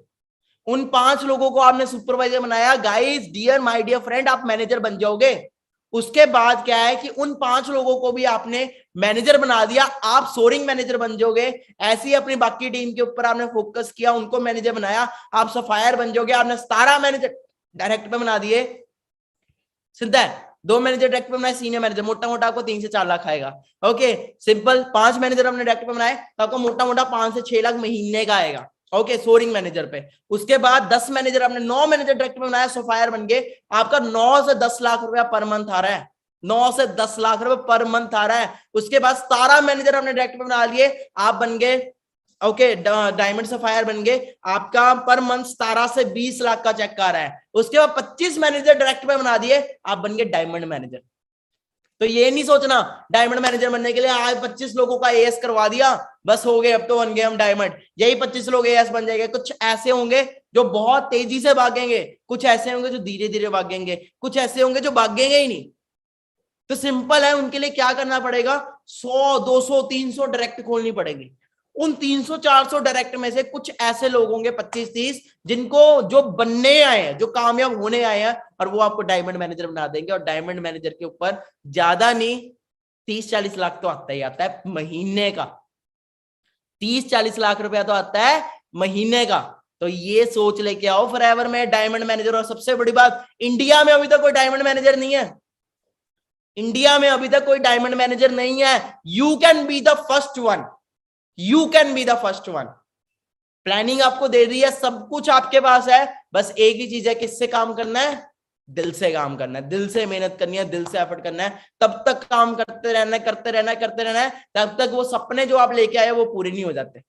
उन 5 लोगों को आपने सुपरवाइजर बनाया, guys, dear my dear friend, आप मैनेजर बन जाओगे। उसके बाद क्या है कि उन 5 लोगों को भी आपने मैनेजर बना दिया, आप सोरिंग मैनेजर बन जाओगे। ऐसे ही अपनी बाकी टीम के ऊपर आपने फोकस किया, उनको मैनेजर बनाया, आप सफायर बन जाओगे। आपने 17 मैनेजर डायरेक्ट पे बना दिए। सीधा है, 2 मैनेजर डायरेक्ट पे बनाए, सीनियर मैनेजर मोटा मोटा आपको 3 से 4 लाख आएगा। Okay, simple. 5 मैनेजर हमने डायरेक्ट पे बनाए तो आपको मोटा मोटा 5 से 6 लाख महीने का आएगा। ओके, सोरिंग मैनेजर पे। उसके बाद 10 मैनेजर हमने, 9 मैनेजर डायरेक्ट में बनाया, सफायर बन गए। आपका 9 से 10 लाख रुपया पर मंथ आ रहा है। 9 से 10 लाख रुपए पर मंथ आ रहा है। उसके बाद 17 मैनेजर हमने डायरेक्ट में बना लिए, आप बन गए ओके डायमंड सफायर बन गए। आपका पर मंथ 17 से 20 लाख का चेक आ रहा है। उसके बाद 25 मैनेजर डायरेक्ट में बना दिए, आप बन गए डायमंड मैनेजर। तो ये नहीं सोचना डायमंड मैनेजर बनने के लिए आज 25 लोगों का एएस करवा दिया, बस हो गए, अब तो बन गए हम डायमंड। यही 25 लोग एएस बन जाएंगे। कुछ ऐसे होंगे जो बहुत तेजी से भागेंगे, कुछ ऐसे होंगे जो धीरे धीरे भागेंगे, कुछ ऐसे होंगे जो भागेंगे ही नहीं। तो सिंपल है, उनके लिए क्या करना पड़ेगा? 100, 200, 300 डायरेक्ट खोलनी पड़ेगी। उन 300-400 डायरेक्ट में से कुछ ऐसे लोग होंगे 25-30 जिनको, जो बनने आए हैं, जो कामयाब होने आए हैं, और वो आपको डायमंड मैनेजर बना देंगे। और डायमंड मैनेजर के ऊपर ज्यादा नहीं 30-40 लाख तो आता ही आता है महीने का। 30-40 लाख रुपया तो आता है महीने का। तो ये सोच लेके आओ फॉरएवर में डायमंड मैनेजर। और सबसे बड़ी बात, इंडिया में अभी तक कोई डायमंड मैनेजर नहीं है। इंडिया में अभी तक कोई डायमंड मैनेजर नहीं है। You can be the first one, you can be the first one. Planning आपको दे दी है, सब कुछ आपके पास है, बस एक ही चीज है, किससे काम करना है? दिल से काम करना है, दिल से मेहनत करनी है, दिल से एफर्ट करना है। तब तक काम करते रहना है, करते रहना है, करते रहना है, तब तक वो सपने जो आप लेके आए वो पूरे नहीं हो जाते।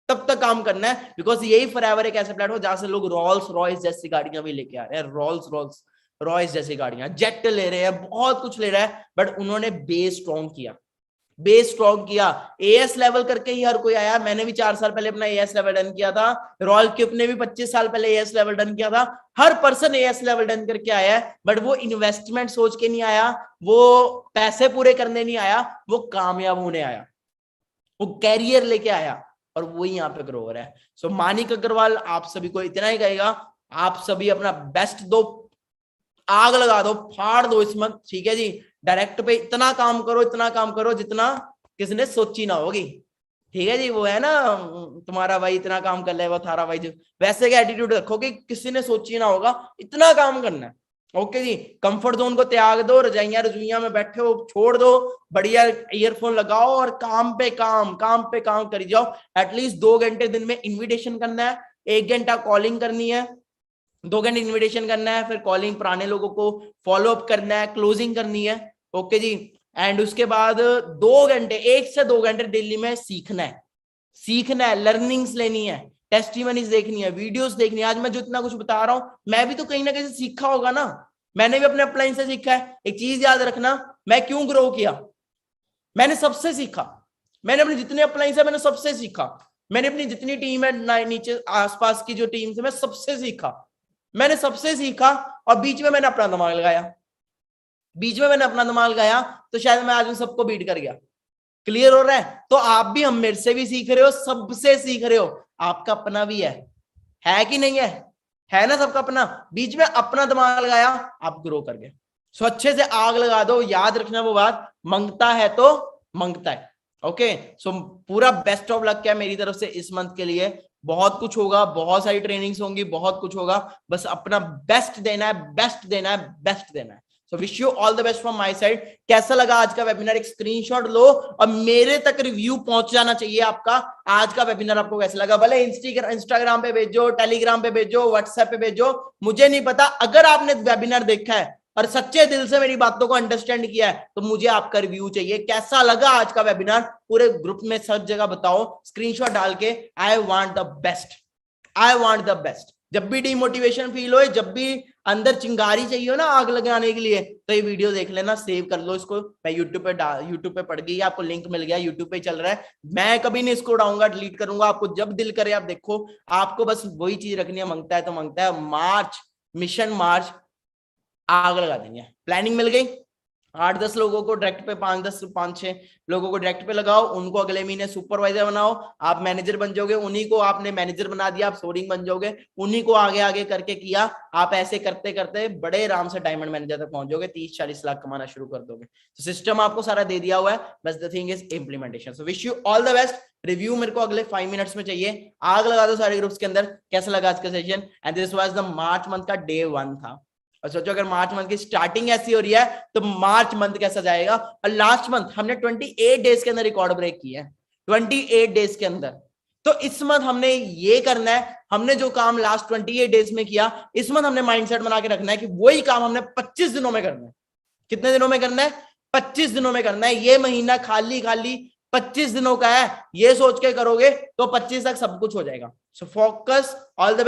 तब तक काम करना है, बिकॉज यही फॉरएवर एक ऐसा प्लेटफॉर्म जहां से लोग रोल्स रॉयस जैसी गाड़ियां भी लेके आ रहे हैं। रोल्स रॉयस जैसी गाड़ियां, जेट ले रहे हैं, बहुत कुछ ले रहा है, बट उन्होंने बेस स्ट्रॉन्ग किया, बेस स्ट्रॉन्ग किया। एएस लेवल करके ही हर कोई आया। मैंने भी 4 साल पहले अपना एएस लेवल डन किया था। रॉयल क्यूब ने भी 25 साल पहले एएस लेवल डन किया था। हर पर्सन एएस लेवल डन करके आया है, बट वो इन्वेस्टमेंट सोच के नहीं आया, वो पैसे पूरे करने नहीं आया, वो कामयाब होने आया, वो कैरियर लेके आया, और वही यहाँ पे ग्रो हो रहा है। सो मानिक अग्रवाल आप सभी को इतना ही कहेगा, आप सभी अपना बेस्ट दो, आग लगा दो, फाड़ दो इस मंथ। ठीक है जी। डायरेक्ट पे इतना काम करो जितना किसी ने सोची ना होगी। ठीक है जी। वो है ना, तुम्हारा भाई इतना काम कर ले, वो थारा भाई, जो वैसे का एटीट्यूड रखो कि किसी ने सोची ना होगा, इतना काम करना है। ओके जी। कंफर्ट जोन को त्याग दो, रजाइयां में बैठे हो छोड़ दो, बढ़िया ईयरफोन लगाओ और काम पे काम करी जाओ। एटलीस्ट 2 घंटे दिन में इन्विटेशन करना है, 1 घंटा कॉलिंग करनी है, 2 घंटे इन्विटेशन करना है, फिर कॉलिंग पुराने लोगों को फॉलो अप करना है, क्लोजिंग करनी है। Okay ji. एंड उसके बाद 2 घंटे, 1 से 2 घंटे दिल्ली में सीखना है, लर्निंग्स लेनी है, टेस्टिमनीज देखनी है, वीडियोस देखनी है। आज मैं जो इतना कुछ बता रहा हूं, मैं भी तो कहीं ना कहीं सीखा होगा ना। मैंने भी अपने अपलाइन से सीखा है। एक चीज याद रखना, मैं क्यों ग्रो किया, मैंने सबसे सीखा। मैंने अपने जितने अपलाइन से मैंने सबसे सीखा। मैंने अपनी जितनी टीम है नीचे आसपास की जो टीम है मैं सबसे सीखा। मैंने सबसे सीखा और बीच में मैंने अपना दिमाग लगाया। बीच में मैंने अपना दिमाग लगाया तो शायद मैं आज उन सबको बीट कर गया। क्लियर हो रहा है? तो आप भी हम मेरे से भी सीख रहे हो, सबसे सीख रहे हो। आपका अपना भी है कि नहीं है ना सबका अपना। बीच में अपना दिमाग लगाया, आप ग्रो कर गए। सो अच्छे से आग लगा दो। याद रखना वो बात, मांगता है तो मांगता है। ओके, सो पूरा बेस्ट ऑफ लक क्या मेरी तरफ से इस मंथ के लिए। बहुत कुछ होगा, बहुत सारी ट्रेनिंग्स होंगी, बहुत कुछ होगा। बस अपना बेस्ट देना है, बेस्ट देना है, बेस्ट देना है। So wish you all the best from my side. कैसा लगा आज का वेबिनार, एक स्क्रीनशॉट लो और मेरे तक रिव्यू पहुंच जाना चाहिए आपका। आज का वेबिनार आपको कैसा लगा, भले इंस्टाग्राम पे भेजो, टेलीग्राम पे भेजो, व्हाट्सएप पे भेजो, मुझे नहीं पता। अगर आपने वेबिनार देखा है और सच्चे दिल से मेरी बातों को अंडरस्टैंड किया है तो मुझे आपका रिव्यू चाहिए। कैसा लगा आज का वेबिनार, पूरे ग्रुप में सब जगह बताओ स्क्रीनशॉट डाल के। I want the best, I want the best. जब भी डिमोटिवेशन फील हो, जब भी अंदर चिंगारी चाहिए हो ना आग लगाने के लिए, तो ये वीडियो देख लेना, सेव कर लो इसको। मैं यूट्यूब पे पड़ गई, आपको लिंक मिल गया, यूट्यूब पे चल रहा है। मैं कभी नहीं इसको उड़ाऊंगा, डिलीट करूंगा। आपको जब दिल करे आप देखो। आपको बस वही चीज रखनी है, मांगता है तो मांगता है। मार्च, मिशन मार्च, आग लगा देंगे। प्लानिंग मिल गई। 8-10 लोगों को डायरेक्ट पे, 5-6 लोगों को डायरेक्ट पे लगाओ, उनको अगले महीने सुपरवाइजर बनाओ। आप मैनेजर बन जाओगे, उन्हीं को आपने मैनेजर बना दिया, आप सोरिंग बन जाओगे। उन्हीं को आगे आगे करके किया। आप ऐसे करते करते बड़े आराम से डायमंड मैनेजर तक पहुंच जाओगे, 30-40 लाख कमाना शुरू कर दोगे। तो सिस्टम आपको सारा दे दिया हुआ है, बस the thing is implementation. So wish you all the best. Review मेरे को अगले 5 मिनट्स में चाहिए। आग लगा दो सारे ग्रुप्स के अंदर। कैसा लगा आज का session? And this was the March month का डे 1 था। और सोचो अगर मार्च मंथ की स्टार्टिंग ऐसी हो रही है तो मार्च मंथ कैसा जाएगा। और लास्ट मंथ हमने 28 डेज के अंदर रिकॉर्ड ब्रेक किया है, 28 डेज के अंदर। तो इस मंथ हमने ये करना है, हमने जो काम लास्ट 28 डेज में किया, इस मंथ हमने माइंडसेट बना के रखना है कि वही काम हमने 25 दिनों में करना है। कितने दिनों में करना है? 25 दिनों में करना है। ये महीना खाली 25 दिनों का है, ये सोच के करोगे तो 25 तक सब कुछ हो जाएगा। So focus, all the best.